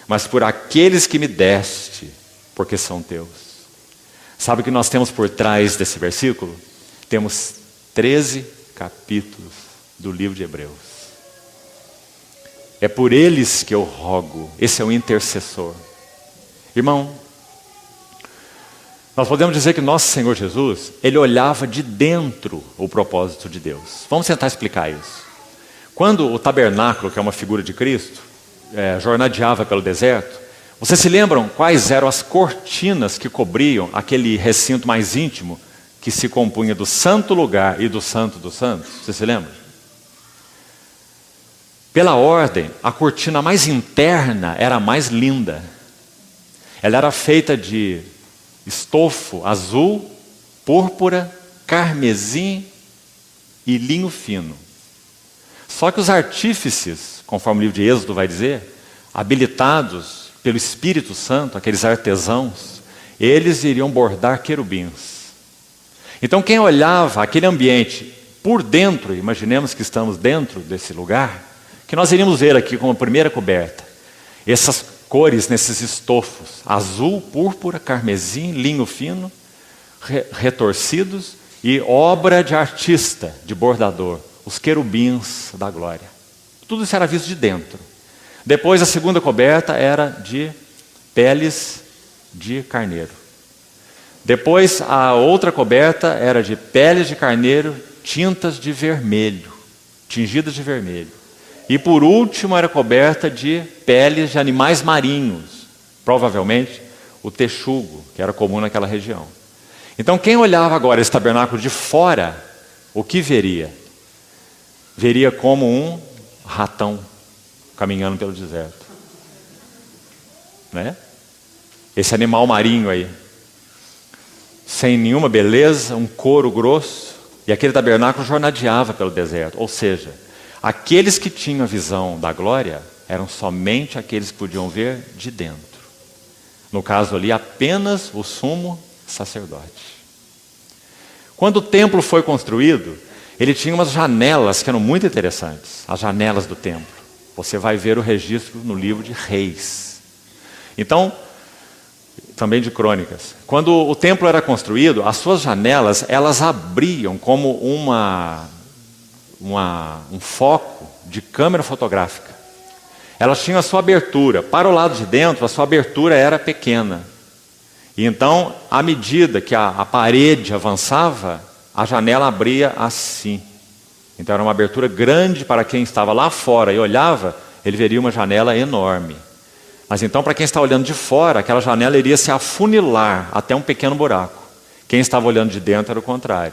mas por aqueles que me deste, porque são teus. Sabe o que nós temos por trás desse versículo? Temos 13 capítulos do livro de Hebreus. É por eles que eu rogo. Esse é o intercessor. Irmão, nós podemos dizer que nosso Senhor Jesus, ele olhava de dentro o propósito de Deus. Vamos tentar explicar isso. Quando o tabernáculo, que é uma figura de Cristo, jornadeava pelo deserto, vocês se lembram quais eram as cortinas que cobriam aquele recinto mais íntimo, que se compunha do santo lugar e do santo dos santos? Você se lembra? Pela ordem, a cortina mais interna era a mais linda. Ela era feita de estofo azul, púrpura carmesim e linho fino. Só que os artífices, conforme o livro de Êxodo vai dizer, habilitados pelo Espírito Santo, aqueles artesãos, eles iriam bordar querubins. Então quem olhava aquele ambiente por dentro, imaginemos que estamos dentro desse lugar, que nós iríamos ver aqui como a primeira coberta, essas cores nesses estofos, azul, púrpura, carmesim, linho fino, retorcidos e obra de artista, de bordador, os querubins da glória. Tudo isso era visto de dentro. Depois a segunda coberta era de peles de carneiro. Depois a outra coberta era de peles de carneiro, tintas de vermelho, tingidas de vermelho. E por último era coberta de peles de animais marinhos, provavelmente o texugo, que era comum naquela região. Então quem olhava agora esse tabernáculo de fora, o que veria? Veria como um ratão caminhando pelo deserto. Né? Esse animal marinho aí, sem nenhuma beleza, um couro grosso, e aquele tabernáculo jornadeava pelo deserto. Ou seja, aqueles que tinham a visão da glória eram somente aqueles que podiam ver de dentro. No caso ali, apenas o sumo sacerdote. Quando o templo foi construído, ele tinha umas janelas que eram muito interessantes. As janelas do templo. Você vai ver o registro no livro de Reis. Então, também de Crônicas. Quando o templo era construído, as suas janelas, elas abriam como um foco de câmera fotográfica. Elas tinham a sua abertura. Para o lado de dentro, a sua abertura era pequena. E então, à medida que a parede avançava, a janela abria assim. Então era uma abertura grande para quem estava lá fora e olhava, ele veria uma janela enorme. Mas então, para quem está olhando de fora, aquela janela iria se afunilar até um pequeno buraco. Quem estava olhando de dentro era o contrário.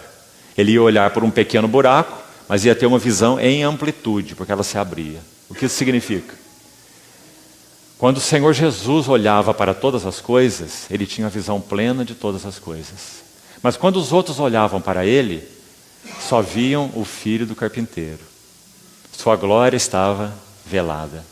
Ele ia olhar por um pequeno buraco, mas ia ter uma visão em amplitude, porque ela se abria. O que isso significa? Quando o Senhor Jesus olhava para todas as coisas, ele tinha a visão plena de todas as coisas. Mas quando os outros olhavam para ele, só viam o filho do carpinteiro. Sua glória estava velada.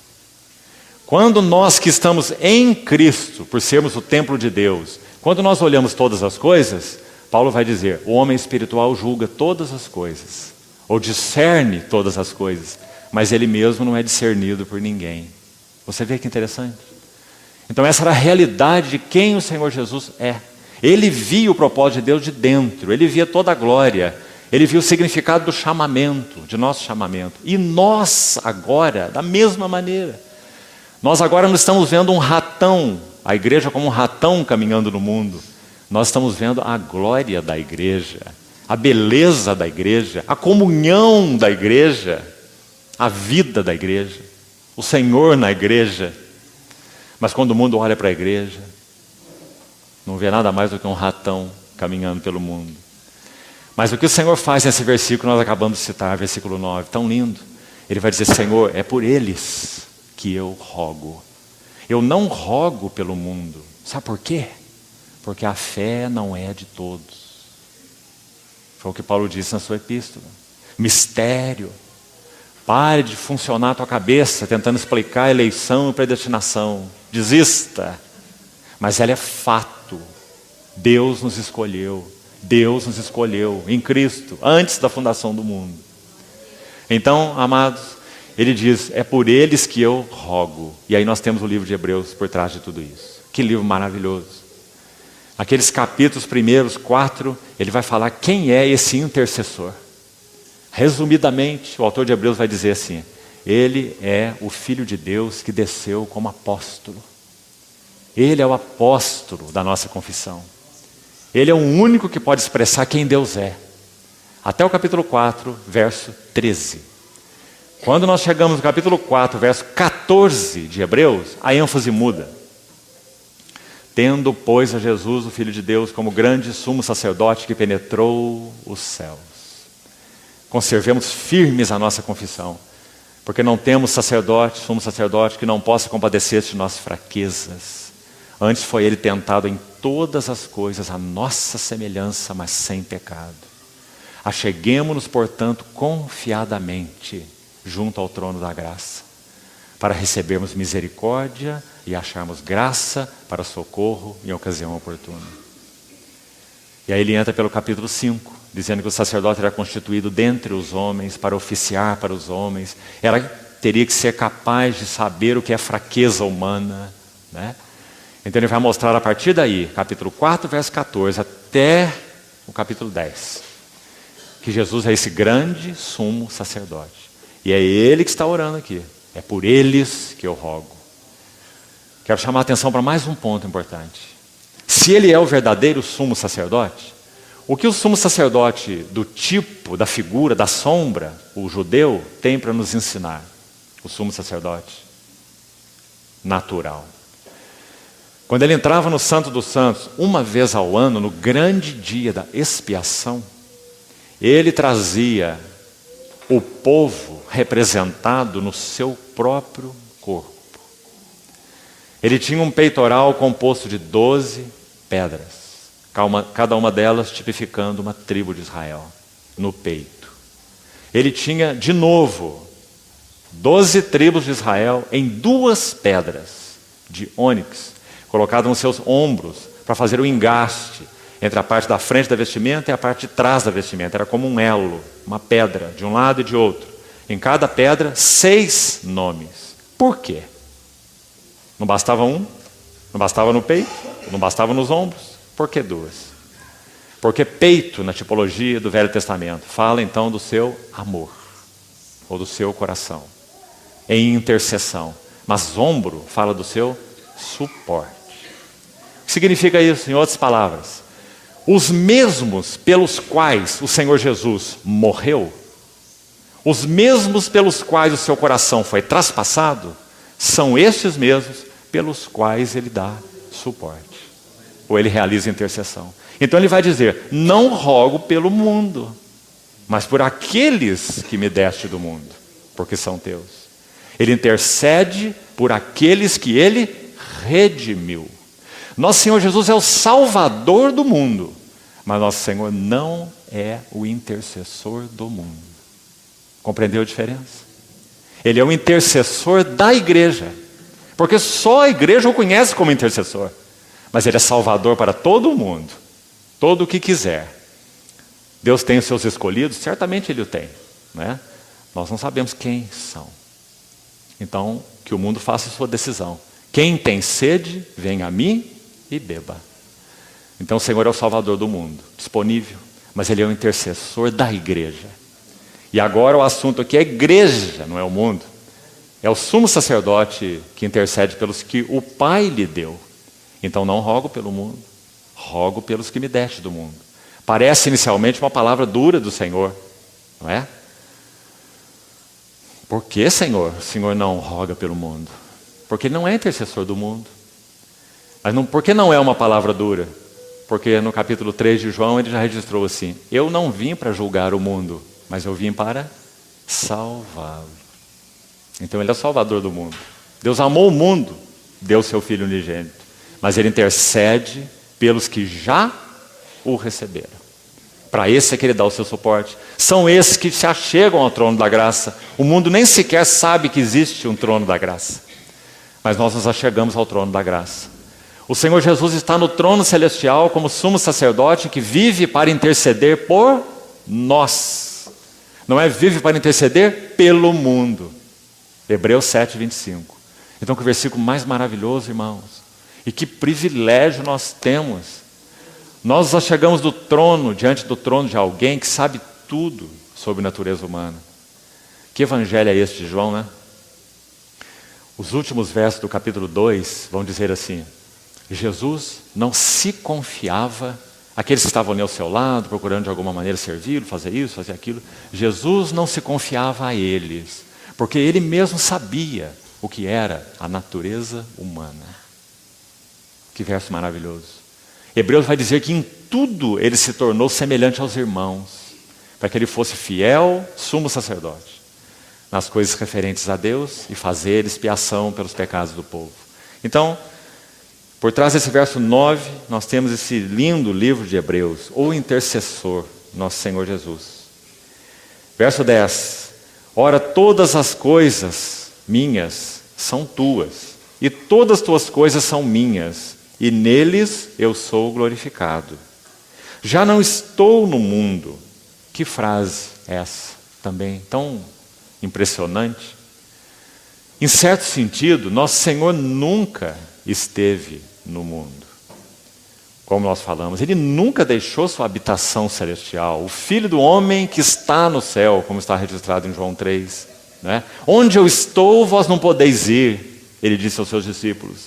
Quando nós que estamos em Cristo, por sermos o templo de Deus, quando nós olhamos todas as coisas, Paulo vai dizer, o homem espiritual julga todas as coisas, ou discerne todas as coisas, mas ele mesmo não é discernido por ninguém. Você vê que interessante? Então essa era a realidade de quem o Senhor Jesus é. Ele via o propósito de Deus de dentro, ele via toda a glória, ele viu o significado do chamamento, de nosso chamamento. E nós agora, da mesma maneira, nós agora não estamos vendo um ratão, a igreja como um ratão caminhando no mundo. Nós estamos vendo a glória da igreja, a beleza da igreja, a comunhão da igreja, a vida da igreja, o Senhor na igreja. Mas quando o mundo olha para a igreja, não vê nada mais do que um ratão caminhando pelo mundo. Mas o que o Senhor faz nesse versículo, nós acabamos de citar, versículo 9, tão lindo. Ele vai dizer, Senhor, é por eles que eu rogo. Eu não rogo pelo mundo. Sabe por quê? Porque a fé não é de todos. Foi o que Paulo disse na sua epístola. Mistério. Pare de funcionar a tua cabeça tentando explicar eleição e predestinação. Desista. Mas ela é fato. Deus nos escolheu. Deus nos escolheu em Cristo, antes da fundação do mundo. Então, amados, ele diz, é por eles que eu rogo. E aí nós temos o livro de Hebreus por trás de tudo isso. Que livro maravilhoso. Aqueles capítulos primeiros, 4, ele vai falar quem é esse intercessor. Resumidamente, o autor de Hebreus vai dizer assim, ele é o Filho de Deus que desceu como apóstolo. Ele é o apóstolo da nossa confissão. Ele é o único que pode expressar quem Deus é. Até o capítulo 4, verso 13. Quando nós chegamos no capítulo 4, verso 14 de Hebreus, a ênfase muda. Tendo, pois, a Jesus, o Filho de Deus, como grande sumo sacerdote que penetrou os céus. Conservemos firmes a nossa confissão, porque não temos sacerdote, sumo sacerdote, que não possa compadecer-se de nossas fraquezas. Antes foi ele tentado em todas as coisas, a nossa semelhança, mas sem pecado. Acheguemo-nos, portanto, confiadamente junto ao trono da graça, para recebermos misericórdia e acharmos graça para socorro em ocasião oportuna. E aí ele entra pelo capítulo 5, dizendo que o sacerdote era constituído dentre os homens para oficiar para os homens. Teria que ser capaz de saber o que é fraqueza humana, né? Então ele vai mostrar a partir daí, capítulo 4, verso 14, até o capítulo 10, que Jesus é esse grande sumo sacerdote. E é ele que está orando aqui. É por eles que eu rogo. Quero chamar a atenção para mais um ponto importante. Se ele é o verdadeiro sumo sacerdote, o que o sumo sacerdote do tipo, da figura, da sombra, o judeu, tem para nos ensinar? O sumo sacerdote natural. Quando ele entrava no Santo dos Santos, uma vez ao ano, no grande dia da expiação, ele trazia o povo representado no seu próprio corpo. Ele tinha um peitoral composto de 12 pedras, cada uma delas tipificando uma tribo de Israel, no peito. Ele tinha, de novo, 12 tribos de Israel em 2 pedras de ônix, colocadas nos seus ombros, para fazer o engaste entre a parte da frente da vestimenta e a parte de trás da vestimenta. Era como um elo, uma pedra, de um lado e de outro. Em cada pedra, 6 nomes. Por quê? Não bastava um? Não bastava no peito? Não bastava nos ombros? Por que 2? Porque peito, na tipologia do Velho Testamento, fala então do seu amor, ou do seu coração, em intercessão. Mas ombro fala do seu suporte. O que significa isso, em outras palavras? Os mesmos pelos quais o Senhor Jesus morreu, os mesmos pelos quais o seu coração foi traspassado, são estes mesmos pelos quais ele dá suporte, ou ele realiza intercessão. Então ele vai dizer: não rogo pelo mundo, mas por aqueles que me deste do mundo, porque são teus. Ele intercede por aqueles que ele redimiu. Nosso Senhor Jesus é o Salvador do mundo, mas nosso Senhor não é o intercessor do mundo. Compreendeu a diferença? Ele é o intercessor da igreja, porque só a igreja o conhece como intercessor, mas ele é salvador para todo o mundo, todo o que quiser. Deus tem os seus escolhidos? Certamente ele o tem, né? Nós não sabemos quem são. Então, que o mundo faça a sua decisão. Quem tem sede, venha a mim e beba. Então o Senhor é o Salvador do mundo, disponível, mas ele é o intercessor da igreja. E agora o assunto aqui é a igreja, não é o mundo. É o sumo sacerdote que intercede pelos que o Pai lhe deu. Então não rogo pelo mundo, rogo pelos que me deste do mundo. Parece inicialmente uma palavra dura do Senhor, não é? Por que, Senhor? O Senhor não roga pelo mundo? Porque ele não é intercessor do mundo. Mas por que não é uma palavra dura? Porque no capítulo 3 de João ele já registrou assim: eu não vim para julgar o mundo, mas eu vim para salvá-lo. Então ele é o Salvador do mundo. Deus amou o mundo, deu seu Filho unigênito, mas ele intercede pelos que já o receberam. Para esse é que ele dá o seu suporte. São esses que se achegam ao trono da graça. O mundo nem sequer sabe que existe um trono da graça, mas nós nos achegamos ao trono da graça. O Senhor Jesus está no trono celestial como sumo sacerdote que vive para interceder por nós. Não é vive para interceder pelo mundo. Hebreus 7, 25. Então que versículo mais maravilhoso, irmãos. E que privilégio nós temos. Nós nos achegamos do trono, diante do trono de alguém que sabe tudo sobre a natureza humana. Que evangelho é este de João, né? Os últimos versos do capítulo 2 vão dizer assim: Jesus não se confiava, aqueles que estavam ali ao seu lado, procurando de alguma maneira servi-lo, fazer isso, fazer aquilo. Jesus não se confiava a eles, porque ele mesmo sabia o que era a natureza humana. Que verso maravilhoso. Hebreus vai dizer que em tudo ele se tornou semelhante aos irmãos, para que ele fosse fiel sumo sacerdote nas coisas referentes a Deus e fazer expiação pelos pecados do povo. Então, por trás desse verso 9, nós temos esse lindo livro de Hebreus, o intercessor, nosso Senhor Jesus. Verso 10. Ora, todas as coisas minhas são tuas, e todas as tuas coisas são minhas, e neles eu sou glorificado. Já não estou no mundo. Que frase é essa também tão impressionante? Em certo sentido, nosso Senhor nunca esteve no mundo. Como nós falamos, Ele nunca deixou sua habitação celestial. O Filho do Homem que está no céu, como está registrado em João 3. Né? Onde eu estou, vós não podeis ir, Ele disse aos seus discípulos.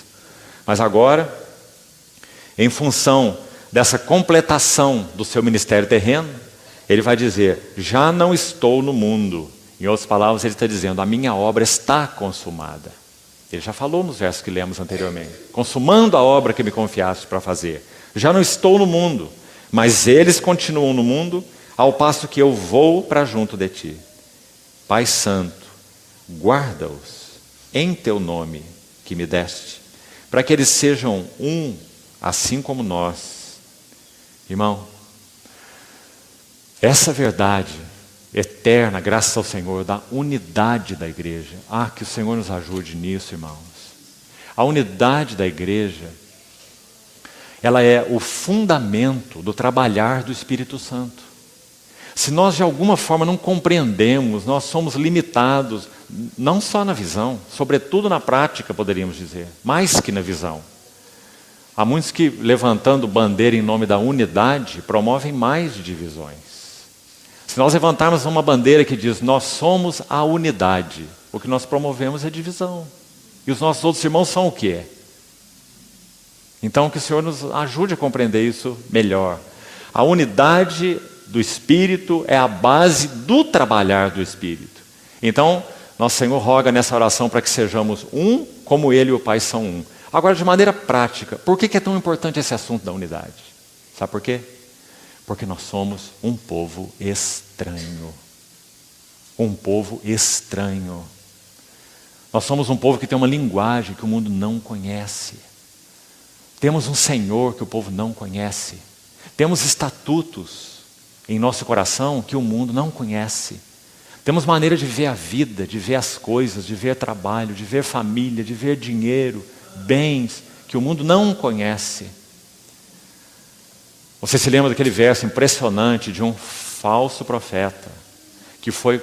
Mas agora, em função dessa completação do seu ministério terreno, Ele vai dizer, já não estou no mundo. Em outras palavras, Ele está dizendo, a minha obra está consumada. Ele já falou nos versos que lemos anteriormente. Consumando a obra que me confiaste para fazer. Já não estou no mundo, mas eles continuam no mundo, ao passo que eu vou para junto de ti. Pai Santo, guarda-os em teu nome que me deste, para que eles sejam um, assim como nós. Irmão, essa verdade eterna, graças ao Senhor, da unidade da igreja. Que o Senhor nos ajude nisso, irmãos. A unidade da igreja, ela é o fundamento do trabalhar do Espírito Santo. Se nós de alguma forma não compreendemos, nós somos limitados, não só na visão, sobretudo na prática, poderíamos dizer, mais que na visão. Há muitos que, levantando bandeira em nome da unidade, promovem mais divisões. Se nós levantarmos uma bandeira que diz, nós somos a unidade, o que nós promovemos é divisão. E os nossos outros irmãos são o quê? Então que o Senhor nos ajude a compreender isso melhor. A unidade do Espírito é a base do trabalhar do Espírito. Então, nosso Senhor roga nessa oração para que sejamos um, como Ele e o Pai são um. Agora, de maneira prática, por que é tão importante esse assunto da unidade? Sabe por quê? Porque nós somos um povo estranho. Um povo estranho. Nós somos um povo que tem uma linguagem que o mundo não conhece. Temos um Senhor que o povo não conhece. Temos estatutos em nosso coração que o mundo não conhece. Temos maneira de ver a vida, de ver as coisas, de ver trabalho, de ver família, de ver dinheiro, bens que o mundo não conhece. Você se lembra daquele verso impressionante de um falso profeta que foi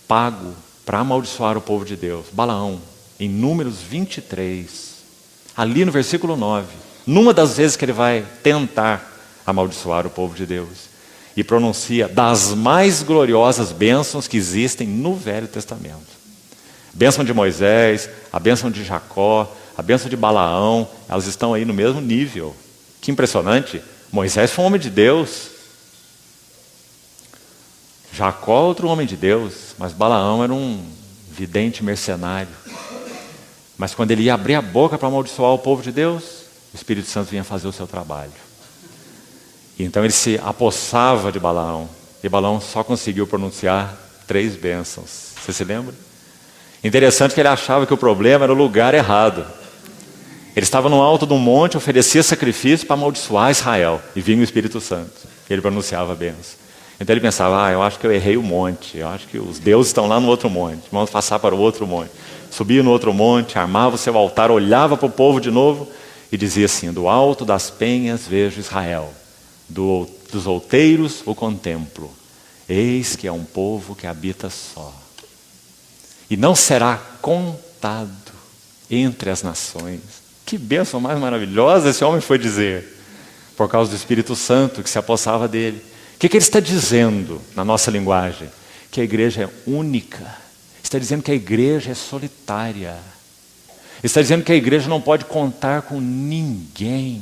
pago para amaldiçoar o povo de Deus, Balaão, em Números 23, ali no versículo 9, numa das vezes que ele vai tentar amaldiçoar o povo de Deus, e pronuncia das mais gloriosas bênçãos que existem no Velho Testamento. Bênção de Moisés, a bênção de Jacó, a bênção de Balaão, elas estão aí no mesmo nível. Que impressionante! Moisés foi um homem de Deus. Jacó, outro homem de Deus. Mas Balaão era um vidente mercenário. Mas quando ele ia abrir a boca para amaldiçoar o povo de Deus, o Espírito Santo vinha fazer o seu trabalho. E então ele se apossava de Balaão. E Balaão só conseguiu pronunciar 3 bênçãos. Você se lembra? Interessante que ele achava que o problema era o lugar errado. Ele estava no alto de um monte, oferecia sacrifício para amaldiçoar Israel. E vinha o Espírito Santo. Ele pronunciava a bênção. Então ele pensava, eu acho que eu errei o monte. Eu acho que os deuses estão lá no outro monte. Vamos passar para o outro monte. Subia no outro monte, armava o seu altar, olhava para o povo de novo e dizia assim, do alto das penhas vejo Israel. Dos outeiros o contemplo. Eis que é um povo que habita só. E não será contado entre as nações. Que bênção mais maravilhosa esse homem foi dizer. Por causa do Espírito Santo que se apossava dele. O que ele está dizendo na nossa linguagem? Que a igreja é única. Está dizendo que a igreja é solitária. Está dizendo que a igreja não pode contar com ninguém,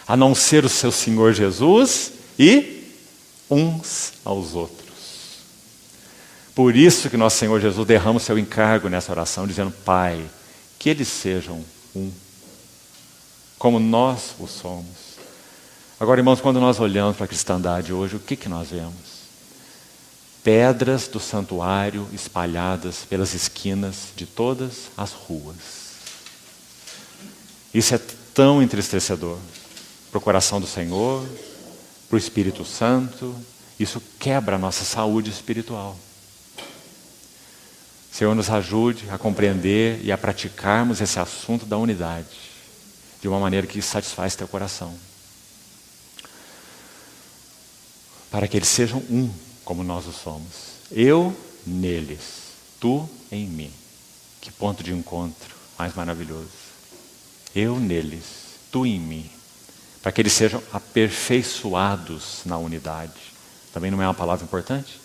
a não ser o seu Senhor Jesus e uns aos outros. Por isso que nosso Senhor Jesus derrama o seu encargo nessa oração, dizendo, Pai, que eles sejam um, como nós o somos. Agora, irmãos, quando nós olhamos para a cristandade hoje, o que nós vemos? Pedras do santuário espalhadas pelas esquinas de todas as ruas. Isso é tão entristecedor para o coração do Senhor, para o Espírito Santo Isso quebra a nossa saúde espiritual. Senhor, nos ajude a compreender e a praticarmos esse assunto da unidade de uma maneira que satisfaz teu coração. Para que eles sejam um, como nós o somos. Eu neles, tu em mim. Que ponto de encontro mais maravilhoso. Eu neles, tu em mim. Para que eles sejam aperfeiçoados na unidade. Também não é uma palavra importante?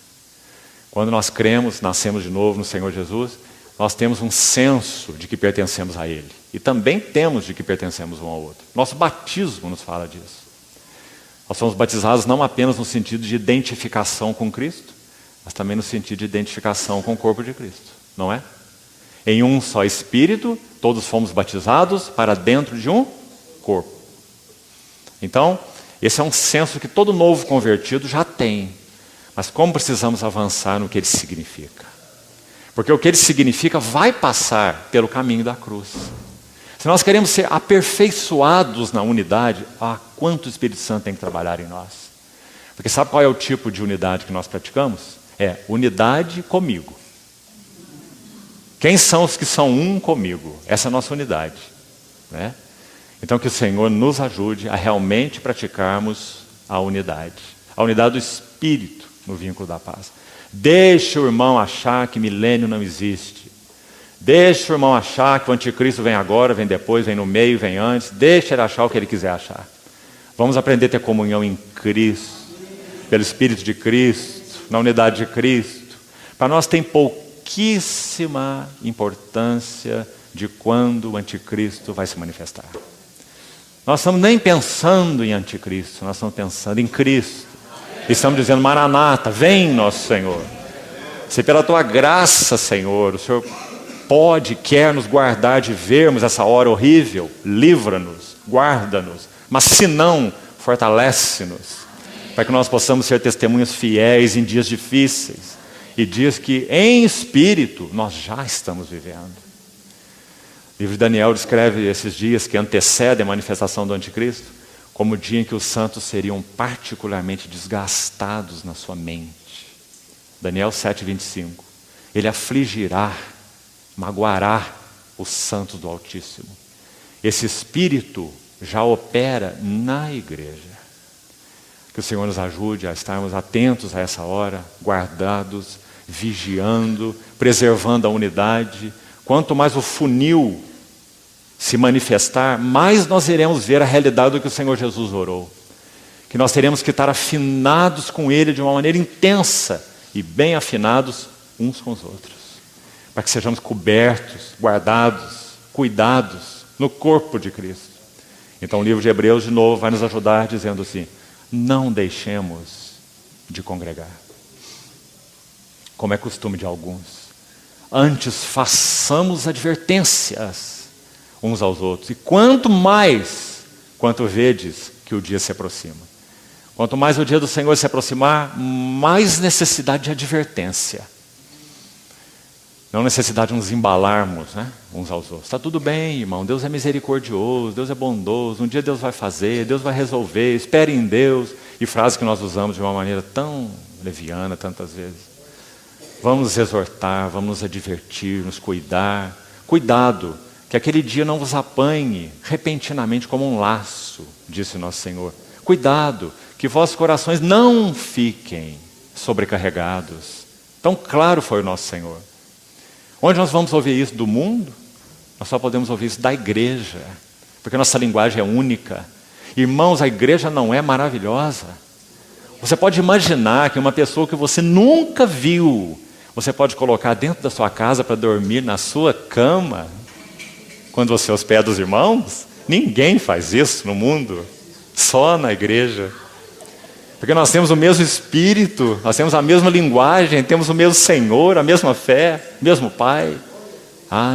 Quando nós cremos, nascemos de novo no Senhor Jesus, nós temos um senso de que pertencemos a Ele. E também temos de que pertencemos um ao outro. Nosso batismo nos fala disso. Nós somos batizados não apenas no sentido de identificação com Cristo, mas também no sentido de identificação com o corpo de Cristo. Não é? Em um só Espírito, todos fomos batizados para dentro de um corpo. Então, esse é um senso que todo novo convertido já tem. Mas como precisamos avançar no que ele significa? Porque o que ele significa vai passar pelo caminho da cruz. Se nós queremos ser aperfeiçoados na unidade, quanto o Espírito Santo tem que trabalhar em nós? Porque sabe qual é o tipo de unidade que nós praticamos? É unidade comigo. Quem são os que são um comigo? Essa é a nossa unidade, né? Então que o Senhor nos ajude a realmente praticarmos a unidade do Espírito no vínculo da paz. Deixa o irmão achar que milênio não existe. Deixa o irmão achar que o anticristo vem agora, vem depois, vem no meio, vem antes. Deixa ele achar o que ele quiser achar. Vamos aprender a ter comunhão em Cristo, pelo Espírito de Cristo, na unidade de Cristo. Para nós tem pouquíssima importância de quando o anticristo vai se manifestar. Nós estamos nem pensando em anticristo, nós estamos pensando em Cristo. Estamos dizendo, Maranata, vem nosso Senhor. Se pela tua graça, Senhor, o Senhor pode, quer nos guardar de vermos essa hora horrível, livra-nos, guarda-nos. Mas se não, fortalece-nos, para que nós possamos ser testemunhas fiéis em dias difíceis e dias que, em espírito, nós já estamos vivendo. O livro de Daniel descreve esses dias que antecedem a manifestação do anticristo como o dia em que os santos seriam particularmente desgastados na sua mente. Daniel 7:25. Ele afligirá, magoará os santos do Altíssimo. Esse Espírito já opera na igreja. Que o Senhor nos ajude a estarmos atentos a essa hora, guardados, vigiando, preservando a unidade. Quanto mais o funil se manifestar, mais nós iremos ver a realidade do que o Senhor Jesus orou. Que nós teremos que estar afinados com Ele de uma maneira intensa e bem afinados uns com os outros. Para que sejamos cobertos, guardados, cuidados no corpo de Cristo. Então o livro de Hebreus, de novo, vai nos ajudar dizendo assim, não deixemos de congregar, como é costume de alguns. Antes façamos advertências uns aos outros. E quanto vedes que o dia se aproxima. Quanto mais o dia do Senhor se aproximar, mais necessidade de advertência. Não necessidade de nos embalarmos, né, uns aos outros. Está tudo bem, irmão, Deus é misericordioso, Deus é bondoso, um dia Deus vai fazer, Deus vai resolver, espere em Deus. E frases que nós usamos de uma maneira tão leviana tantas vezes. Vamos nos exortar, vamos nos advertir, nos cuidar. Cuidado, que aquele dia não vos apanhe repentinamente como um laço, disse nosso Senhor. Cuidado, que vossos corações não fiquem sobrecarregados. Tão claro foi o nosso Senhor. Onde nós vamos ouvir isso do mundo? Nós só podemos ouvir isso da igreja, porque nossa linguagem é única. Irmãos, a igreja não é maravilhosa? Você pode imaginar que uma pessoa que você nunca viu, você pode colocar dentro da sua casa para dormir na sua cama, quando você hospeda os irmãos? Ninguém faz isso no mundo, só na igreja. Porque nós temos o mesmo Espírito, nós temos a mesma linguagem, temos o mesmo Senhor, a mesma fé, o mesmo Pai.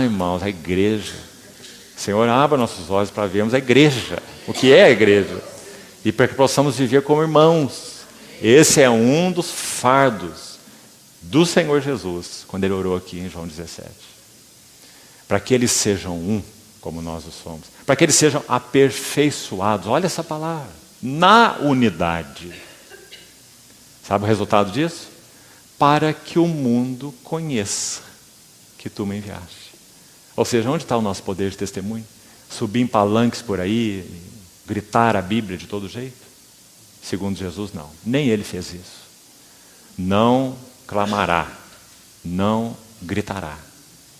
Irmãos, a igreja. Senhor, abra nossos olhos para vermos a igreja, o que é a igreja, e para que possamos viver como irmãos. Esse é um dos fardos do Senhor Jesus, quando Ele orou aqui em João 17. Para que eles sejam um, como nós o somos. Para que eles sejam aperfeiçoados. Olha essa palavra. Na unidade. Sabe o resultado disso? Para que o mundo conheça que tu me enviaste. Ou seja, onde está o nosso poder de testemunho? Subir em palanques por aí, gritar a Bíblia de todo jeito? Segundo Jesus, não. Nem ele fez isso. Não clamará, não gritará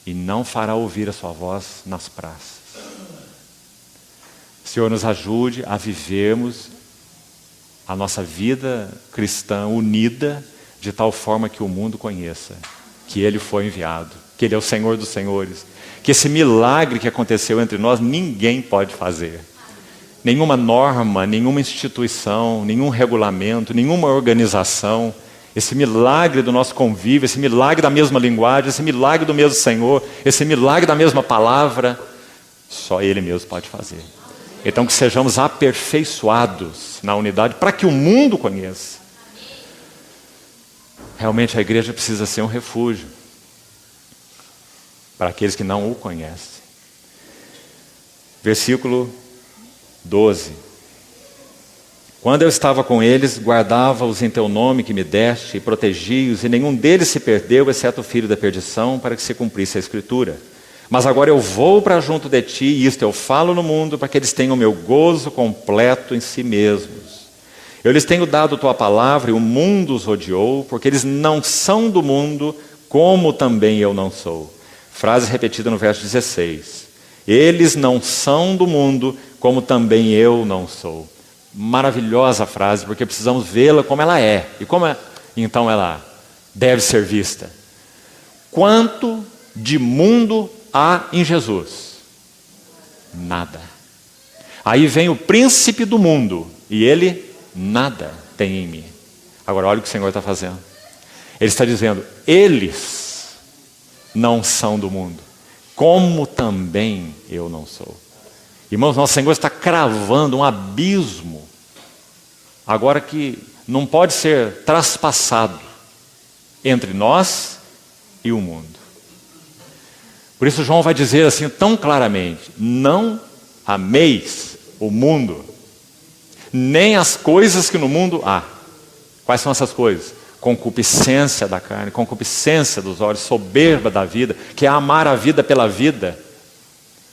e não fará ouvir a sua voz nas praças. O Senhor nos ajude a vivermos a nossa vida cristã unida de tal forma que o mundo conheça que Ele foi enviado, que Ele é o Senhor dos Senhores, que esse milagre que aconteceu entre nós ninguém pode fazer. Nenhuma norma, nenhuma instituição, nenhum regulamento, nenhuma organização, esse milagre do nosso convívio, esse milagre da mesma linguagem, esse milagre do mesmo Senhor, esse milagre da mesma palavra, só Ele mesmo pode fazer. Então que sejamos aperfeiçoados na unidade para que o mundo conheça. Realmente a igreja precisa ser um refúgio para aqueles que não o conhecem. Versículo 12. Quando eu estava com eles, guardava-os em teu nome que me deste e protegi-os, e nenhum deles se perdeu, exceto o filho da perdição, para que se cumprisse a Escritura. Mas agora eu vou para junto de ti, e isto eu falo no mundo, para que eles tenham o meu gozo completo em si mesmos. Eu lhes tenho dado tua palavra, e o mundo os odiou, porque eles não são do mundo, como também eu não sou. Frase repetida no verso 16. Eles não são do mundo, como também eu não sou. Maravilhosa frase, porque precisamos vê-la como ela é. E como então ela deve ser vista? Quanto de mundo há em Jesus? Nada. Aí vem o príncipe do mundo, e ele nada tem em mim. Agora olha o que o Senhor está fazendo. Ele está dizendo, eles não são do mundo, como também eu não sou. Irmãos, nosso Senhor está cravando um abismo, agora que não pode ser traspassado entre nós e o mundo. Por isso João vai dizer assim tão claramente, não ameis o mundo, nem as coisas que no mundo há. Quais são essas coisas? Concupiscência da carne, concupiscência dos olhos, soberba da vida, que é amar a vida pela vida.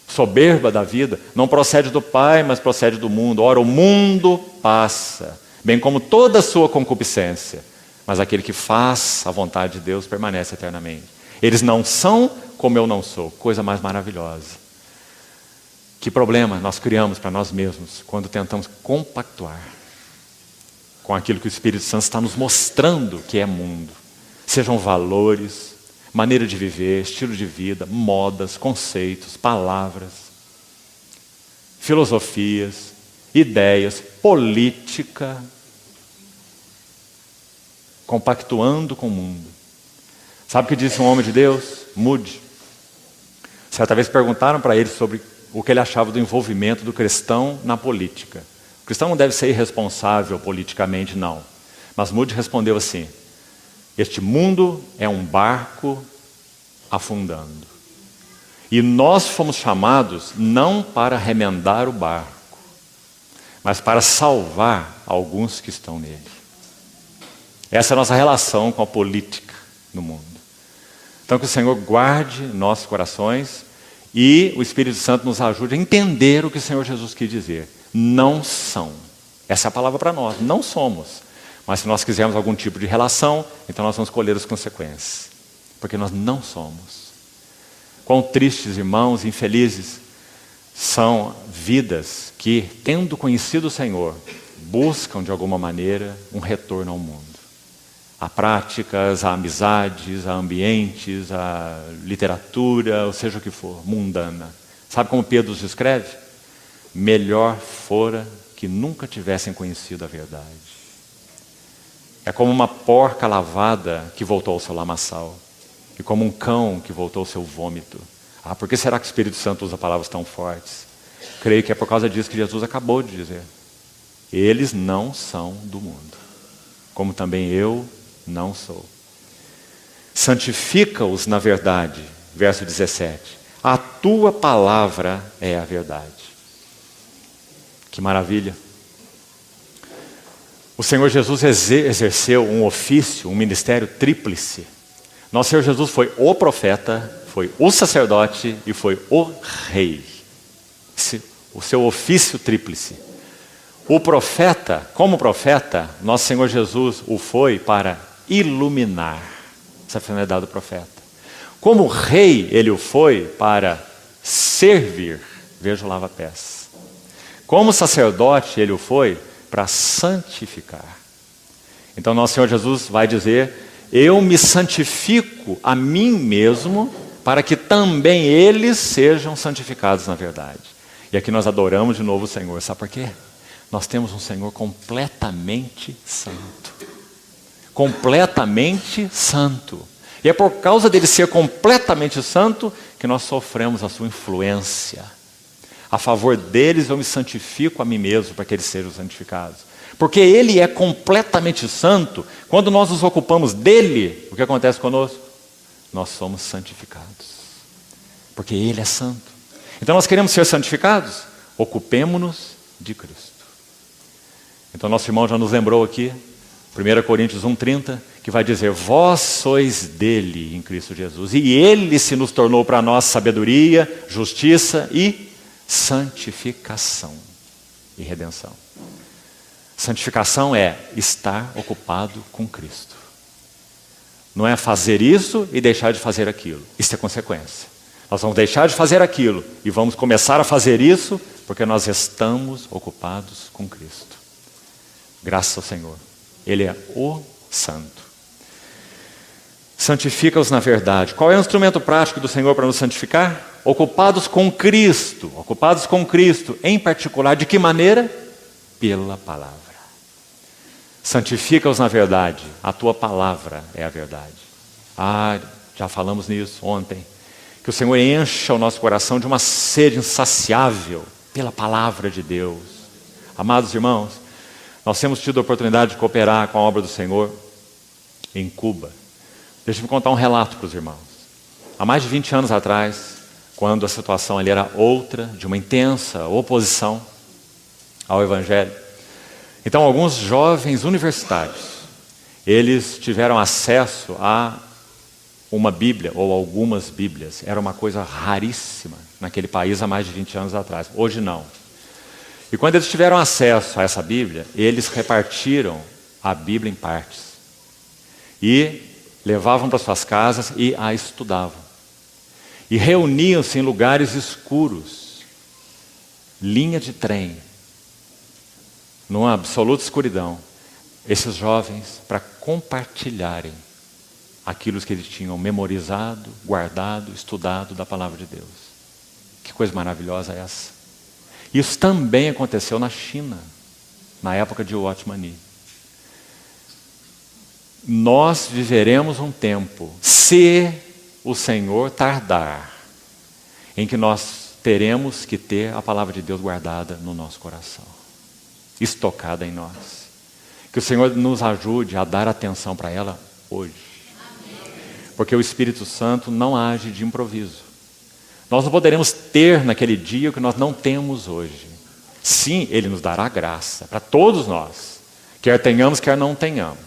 Soberba da vida, não procede do Pai, mas procede do mundo. Ora, o mundo passa, bem como toda a sua concupiscência, mas aquele que faz a vontade de Deus permanece eternamente. Eles não são como eu não sou, coisa mais maravilhosa. Que problema nós criamos para nós mesmos quando tentamos compactuar com aquilo que o Espírito Santo está nos mostrando que é mundo. Sejam valores, maneira de viver, estilo de vida, modas, conceitos, palavras, filosofias, ideias, política, compactuando com o mundo. Sabe o que disse um homem de Deus? Moody. Certa vez perguntaram para ele sobre o que ele achava do envolvimento do cristão na política. O cristão não deve ser irresponsável politicamente, não. Mas Moody respondeu assim, este mundo é um barco afundando. E nós fomos chamados não para remendar o barco, mas para salvar alguns que estão nele. Essa é a nossa relação com a política no mundo. Então que o Senhor guarde nossos corações e o Espírito Santo nos ajude a entender o que o Senhor Jesus quis dizer. Não são. Essa é a palavra para nós. Não somos. Mas se nós quisermos algum tipo de relação, então nós vamos colher as consequências. Porque nós não somos. Quão tristes, irmãos, infelizes, são vidas que, tendo conhecido o Senhor, buscam de alguma maneira um retorno ao mundo. A práticas, a amizades, a ambientes, a literatura, ou seja o que for, mundana. Sabe como Pedro os descreve? Melhor fora que nunca tivessem conhecido a verdade. É como uma porca lavada que voltou ao seu lamaçal. E como um cão que voltou ao seu vômito. Ah, por que será que o Espírito Santo usa palavras tão fortes? Creio que é por causa disso que Jesus acabou de dizer. Eles não são do mundo, como também eu não sou. Santifica-os na verdade, verso 17. A tua palavra é a verdade. Que maravilha. O Senhor Jesus exerceu um ofício, um ministério tríplice. Nosso Senhor Jesus foi o profeta, foi o sacerdote e foi o rei. O seu ofício tríplice. O profeta, como profeta, nosso Senhor Jesus o foi para iluminar. Essa é a finalidade do profeta. Como rei, ele o foi para servir. Veja o lava-pés. Como sacerdote, ele o foi para santificar. Então, nosso Senhor Jesus vai dizer: eu me santifico a mim mesmo, para que também eles sejam santificados na verdade. E aqui nós adoramos de novo o Senhor. Sabe por quê? Nós temos um Senhor completamente santo. Completamente santo. E é por causa dele ser completamente santo que nós sofremos a sua influência. A favor deles eu me santifico a mim mesmo para que eles sejam santificados. Porque ele é completamente santo, quando nós nos ocupamos dele, o que acontece conosco? Nós somos santificados. Porque ele é santo. Então nós queremos ser santificados? Ocupemo-nos de Cristo. Então nosso irmão já nos lembrou aqui, 1 Coríntios 1,30, que vai dizer: vós sois dele em Cristo Jesus. E ele se nos tornou para nós sabedoria, justiça e santificação e redenção. Santificação é estar ocupado com Cristo. Não é fazer isso e deixar de fazer aquilo. Isso é consequência. Nós vamos deixar de fazer aquilo e vamos começar a fazer isso porque nós estamos ocupados com Cristo. Graças ao Senhor. Ele é o Santo. Santifica-os na verdade. Qual é o instrumento prático do Senhor para nos santificar? Ocupados com Cristo. Ocupados com Cristo. Em particular, de que maneira? Pela palavra. Santifica-os na verdade. A tua palavra é a verdade. Já falamos nisso ontem. Que o Senhor encha o nosso coração de uma sede insaciável pela palavra de Deus. Amados irmãos, nós temos tido a oportunidade de cooperar com a obra do Senhor em Cuba. Deixa-me contar um relato para os irmãos. Há mais de 20 anos atrás, quando a situação ali era outra, de uma intensa oposição ao Evangelho, então alguns jovens universitários, eles tiveram acesso a uma Bíblia, ou algumas Bíblias. Era uma coisa raríssima naquele país há mais de 20 anos atrás. Hoje não. E quando eles tiveram acesso a essa Bíblia, eles repartiram a Bíblia em partes. E levavam para suas casas e a estudavam. E reuniam-se em lugares escuros, linha de trem, numa absoluta escuridão, esses jovens para compartilharem aquilo que eles tinham memorizado, guardado, estudado da palavra de Deus. Que coisa maravilhosa é essa? Isso também aconteceu na China, na época de Watchman Nee. Nós viveremos um tempo, se o Senhor tardar, em que nós teremos que ter a palavra de Deus guardada no nosso coração, estocada em nós. Que o Senhor nos ajude a dar atenção para ela hoje. Porque o Espírito Santo não age de improviso. Nós não poderemos ter naquele dia o que nós não temos hoje. Sim, Ele nos dará graça para todos nós, quer tenhamos, quer não tenhamos.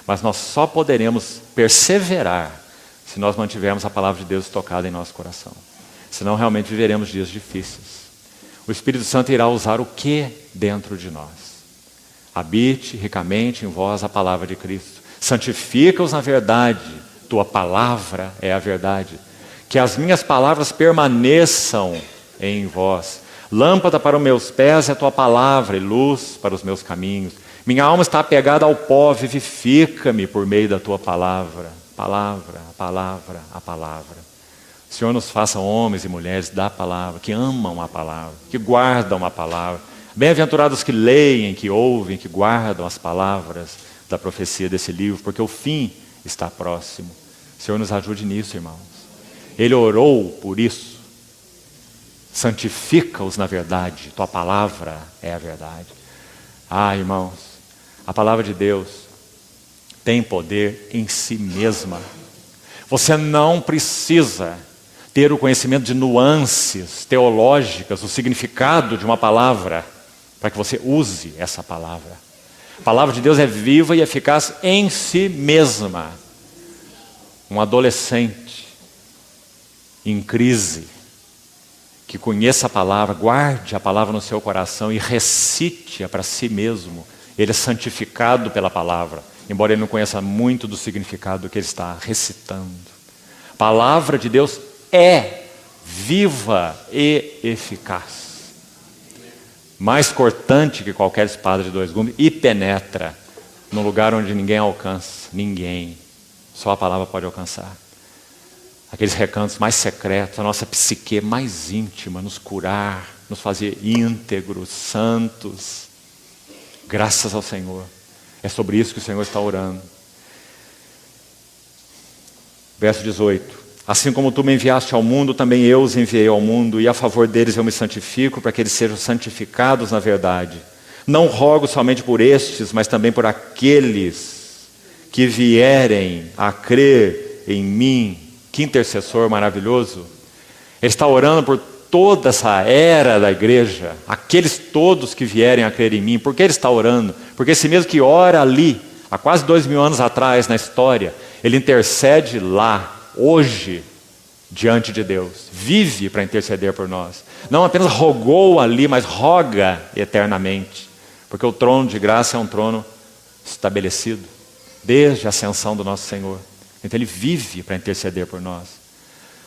Mas nós só poderemos perseverar se nós mantivermos a palavra de Deus estocada em nosso coração. Senão realmente viveremos dias difíceis. O Espírito Santo irá usar o que dentro de nós? Habite ricamente em vós a palavra de Cristo. Santifica-os na verdade. Tua palavra é a verdade. Que as minhas palavras permaneçam em vós. Lâmpada para os meus pés é a tua palavra e luz para os meus caminhos. Minha alma está apegada ao pó, vivifica-me por meio da tua palavra. Palavra, a palavra, a palavra. O Senhor nos faça homens e mulheres da palavra, que amam a palavra, que guardam a palavra. Bem-aventurados que leem, que ouvem, que guardam as palavras da profecia desse livro, porque o fim está próximo. O Senhor nos ajude nisso, irmãos. Ele orou por isso. Santifica-os na verdade. Tua palavra é a verdade. Irmãos, a palavra de Deus tem poder em si mesma. Você não precisa ter o conhecimento de nuances teológicas, o significado de uma palavra, para que você use essa palavra. A palavra de Deus é viva e eficaz em si mesma. Um adolescente em crise, que conheça a palavra, guarde a palavra no seu coração e recite-a para si mesmo. Ele é santificado pela palavra, embora ele não conheça muito do significado do que ele está recitando. A palavra de Deus é viva e eficaz. Mais cortante que qualquer espada de 2 gumes e penetra num lugar onde ninguém alcança. Ninguém. Só a palavra pode alcançar. Aqueles recantos mais secretos, a nossa psique mais íntima, nos curar, nos fazer íntegros, santos. Graças ao Senhor. É sobre isso que o Senhor está orando. Verso 18. Assim como tu me enviaste ao mundo, também eu os enviei ao mundo, e a favor deles eu me santifico, para que eles sejam santificados na verdade. Não rogo somente por estes, mas também por aqueles que vierem a crer em mim. Que intercessor maravilhoso. Ele está orando por toda essa era da igreja, aqueles todos que vierem a crer em mim. Por que ele está orando? Porque esse mesmo que ora ali, há quase 2000 anos atrás na história, ele intercede lá, hoje, diante de Deus, vive para interceder por nós. Não apenas rogou ali, mas roga eternamente, porque o trono de graça é um trono estabelecido, desde a ascensão do nosso Senhor. Então ele vive para interceder por nós.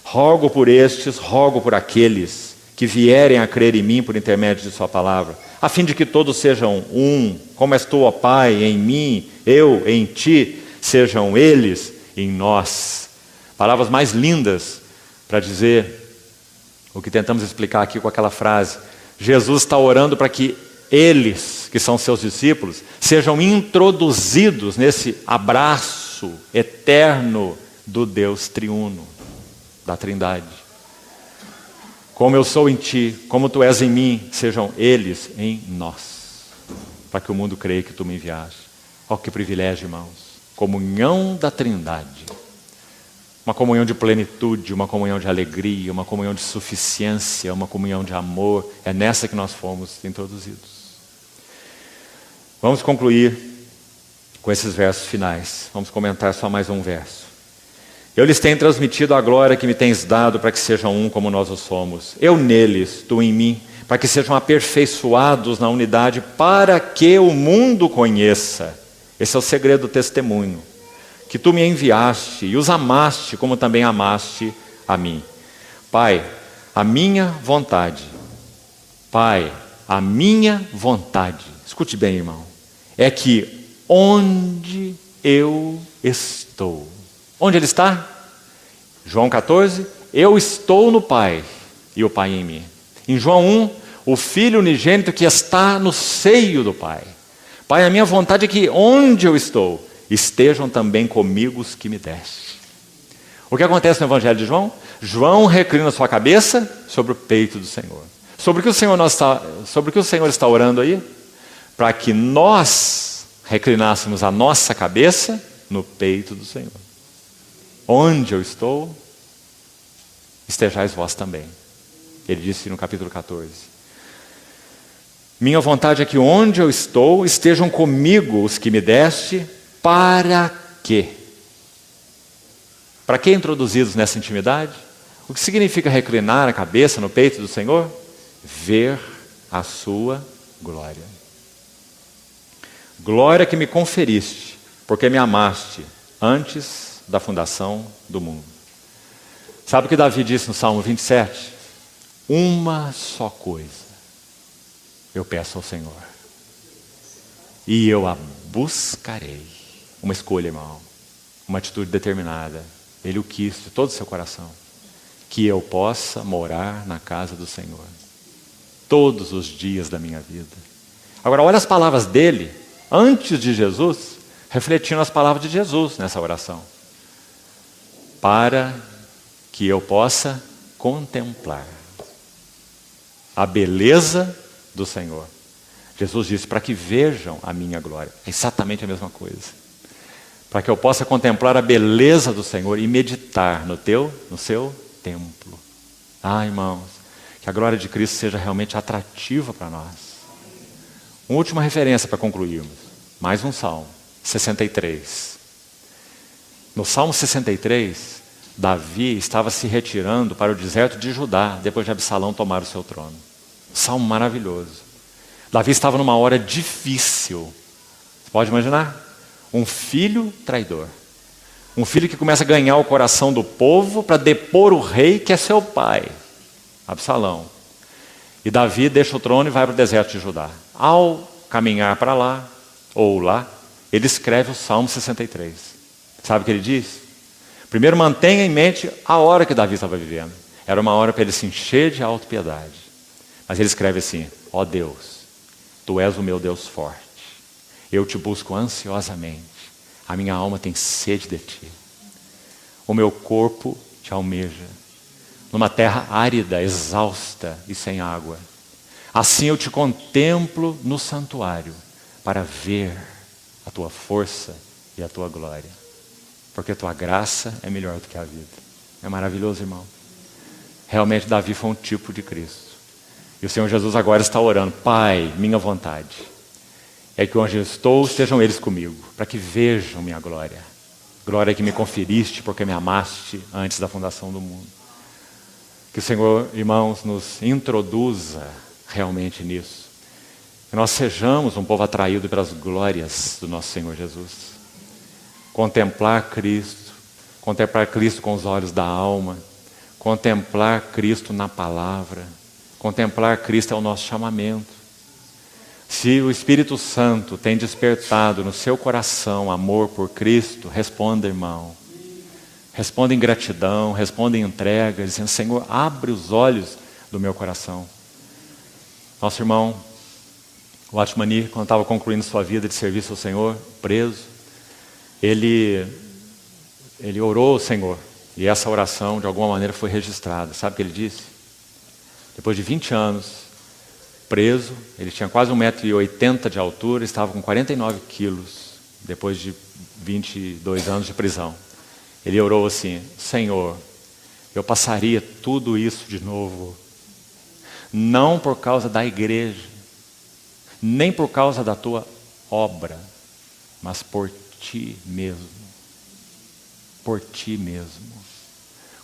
Rogo por estes, rogo por aqueles que vierem a crer em mim por intermédio de sua palavra, a fim de que todos sejam um, como és tu, ó Pai, em mim, eu em ti, sejam eles em nós. Palavras mais lindas para dizer o que tentamos explicar aqui com aquela frase. Jesus está orando para que eles, que são seus discípulos, sejam introduzidos nesse abraço eterno do Deus triuno, da Trindade. Como eu sou em ti, como tu és em mim, sejam eles em nós, para que o mundo creia que tu me enviaste. Oh, que privilégio, irmãos. Comunhão da Trindade. Uma comunhão de plenitude, uma comunhão de alegria, uma comunhão de suficiência, uma comunhão de amor. É nessa que nós fomos introduzidos. Vamos concluir com esses versos finais. Vamos comentar só mais um verso. Eu lhes tenho transmitido a glória que me tens dado para que sejam um como nós o somos. Eu neles, tu em mim, para que sejam aperfeiçoados na unidade, para que o mundo conheça. Esse é o segredo do testemunho. Que tu me enviaste e os amaste como também amaste a mim. Pai, a minha vontade. Pai, a minha vontade. Escute bem, irmão. É que onde eu estou. Onde ele está? João 14. Eu estou no Pai e o Pai em mim. Em João 1, o Filho unigênito que está no seio do Pai. Pai, a minha vontade é que onde eu estou, estejam também comigo os que me deste. O que acontece no Evangelho de João? João reclina sua cabeça sobre o peito do Senhor. Sobre o que o Senhor está orando aí? Para que nós reclinássemos a nossa cabeça no peito do Senhor. Onde eu estou, estejais vós também. Ele disse no capítulo 14. Minha vontade é que onde eu estou, estejam comigo os que me deste. Para quê? Para que introduzidos nessa intimidade? O que significa reclinar a cabeça no peito do Senhor? Ver a sua glória. Glória que me conferiste, porque me amaste antes da fundação do mundo. Sabe o que Davi disse no Salmo 27? Uma só coisa eu peço ao Senhor, e eu a buscarei. Uma escolha, irmão. Uma atitude determinada. Ele o quis de todo o seu coração. Que eu possa morar na casa do Senhor. Todos os dias da minha vida. Agora, olha as palavras dele, antes de Jesus, refletindo as palavras de Jesus nessa oração. Para que eu possa contemplar a beleza do Senhor. Jesus disse, para que vejam a minha glória. É exatamente a mesma coisa. Para que eu possa contemplar a beleza do Senhor e meditar no seu templo. Ah, irmãos, que a glória de Cristo seja realmente atrativa para nós. Uma última referência para concluirmos. Mais um salmo, 63. No Salmo 63, Davi estava se retirando para o deserto de Judá, depois de Absalão tomar o seu trono. Salmo maravilhoso. Davi estava numa hora difícil. Você pode imaginar? Um filho traidor. Um filho que começa a ganhar o coração do povo para depor o rei que é seu pai, Absalão. E Davi deixa o trono e vai para o deserto de Judá. Ao caminhar para lá, ou lá, ele escreve o Salmo 63. Sabe o que ele diz? Primeiro, mantenha em mente a hora que Davi estava vivendo. Era uma hora para ele se encher de autopiedade. Mas ele escreve assim: ó Deus, Tu és o meu Deus forte. Eu te busco ansiosamente. A minha alma tem sede de Ti. O meu corpo te almeja. Numa terra árida, exausta e sem água. Assim eu te contemplo no santuário, para ver a Tua força e a Tua glória. Porque a Tua graça é melhor do que a vida. É maravilhoso, irmão. Realmente Davi foi um tipo de Cristo. E o Senhor Jesus agora está orando: Pai, minha vontade é que onde eu estou estejam eles comigo, para que vejam minha glória. Glória que me conferiste porque me amaste antes da fundação do mundo. Que o Senhor, irmãos, nos introduza realmente nisso. Que nós sejamos um povo atraído pelas glórias do nosso Senhor Jesus. Contemplar Cristo com os olhos da alma, contemplar Cristo na palavra, contemplar Cristo é o nosso chamamento. Se o Espírito Santo tem despertado no seu coração amor por Cristo, responda, irmão. Responda em gratidão, responda em entrega, dizendo: Senhor, abre os olhos do meu coração. Nosso irmão, o Atmani, quando estava concluindo sua vida de serviço ao Senhor, preso, ele orou ao Senhor. E essa oração, de alguma maneira, foi registrada. Sabe o que ele disse? Depois de 20 anos preso, ele tinha quase 1,80 m de altura, estava com 49 quilos, depois de 22 anos de prisão. Ele orou assim: Senhor, eu passaria tudo isso de novo, não por causa da igreja, nem por causa da tua obra, mas por ti mesmo. Por ti mesmo.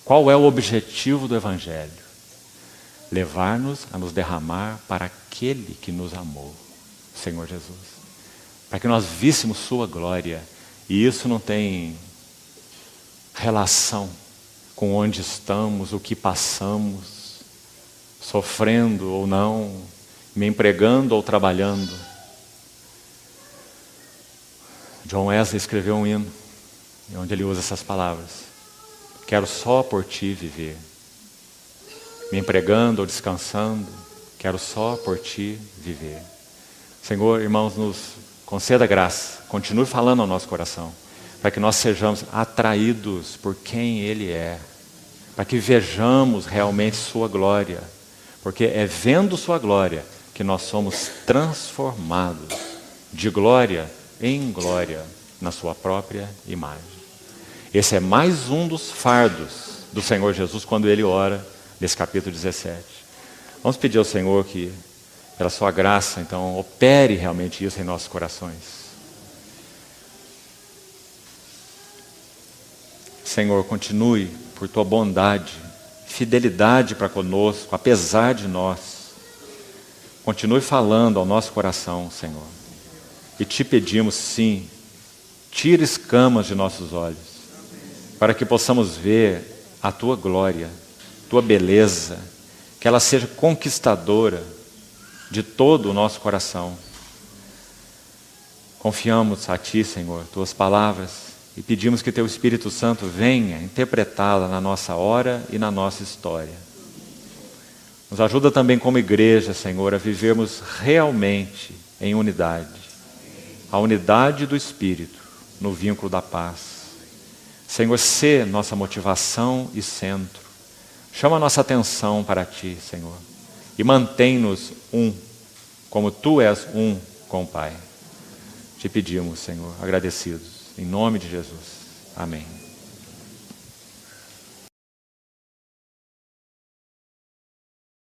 Qual é o objetivo do Evangelho? Levar-nos a nos derramar para aquele que nos amou, Senhor Jesus. Para que nós víssemos sua glória. E isso não tem relação com onde estamos, o que passamos, sofrendo ou não, me empregando ou trabalhando. John Wesley escreveu um hino, onde ele usa essas palavras: quero só por ti viver. Me empregando ou descansando, quero só por ti viver. Senhor, irmãos, nos conceda graça, continue falando ao nosso coração, para que nós sejamos atraídos por quem Ele é, para que vejamos realmente sua glória, porque é vendo sua glória que nós somos transformados de glória em glória na sua própria imagem. Esse é mais um dos fardos do Senhor Jesus quando Ele ora nesse capítulo 17. Vamos pedir ao Senhor que, pela sua graça, então, opere realmente isso em nossos corações. Senhor, continue por tua bondade, fidelidade para conosco, apesar de nós. Continue falando ao nosso coração, Senhor. E te pedimos, sim, tira escamas de nossos olhos, para que possamos ver a tua glória, tua beleza, que ela seja conquistadora de todo o nosso coração. Confiamos a Ti, Senhor, Tuas palavras, e pedimos que Teu Espírito Santo venha interpretá-la na nossa hora e na nossa história. Nos ajuda também como igreja, Senhor, a vivermos realmente em unidade. A unidade do Espírito no vínculo da paz. Senhor, sê nossa motivação e centro. Chama a nossa atenção para Ti, Senhor, e mantém-nos um, como Tu és um com o Pai. Te pedimos, Senhor, agradecidos, em nome de Jesus. Amém.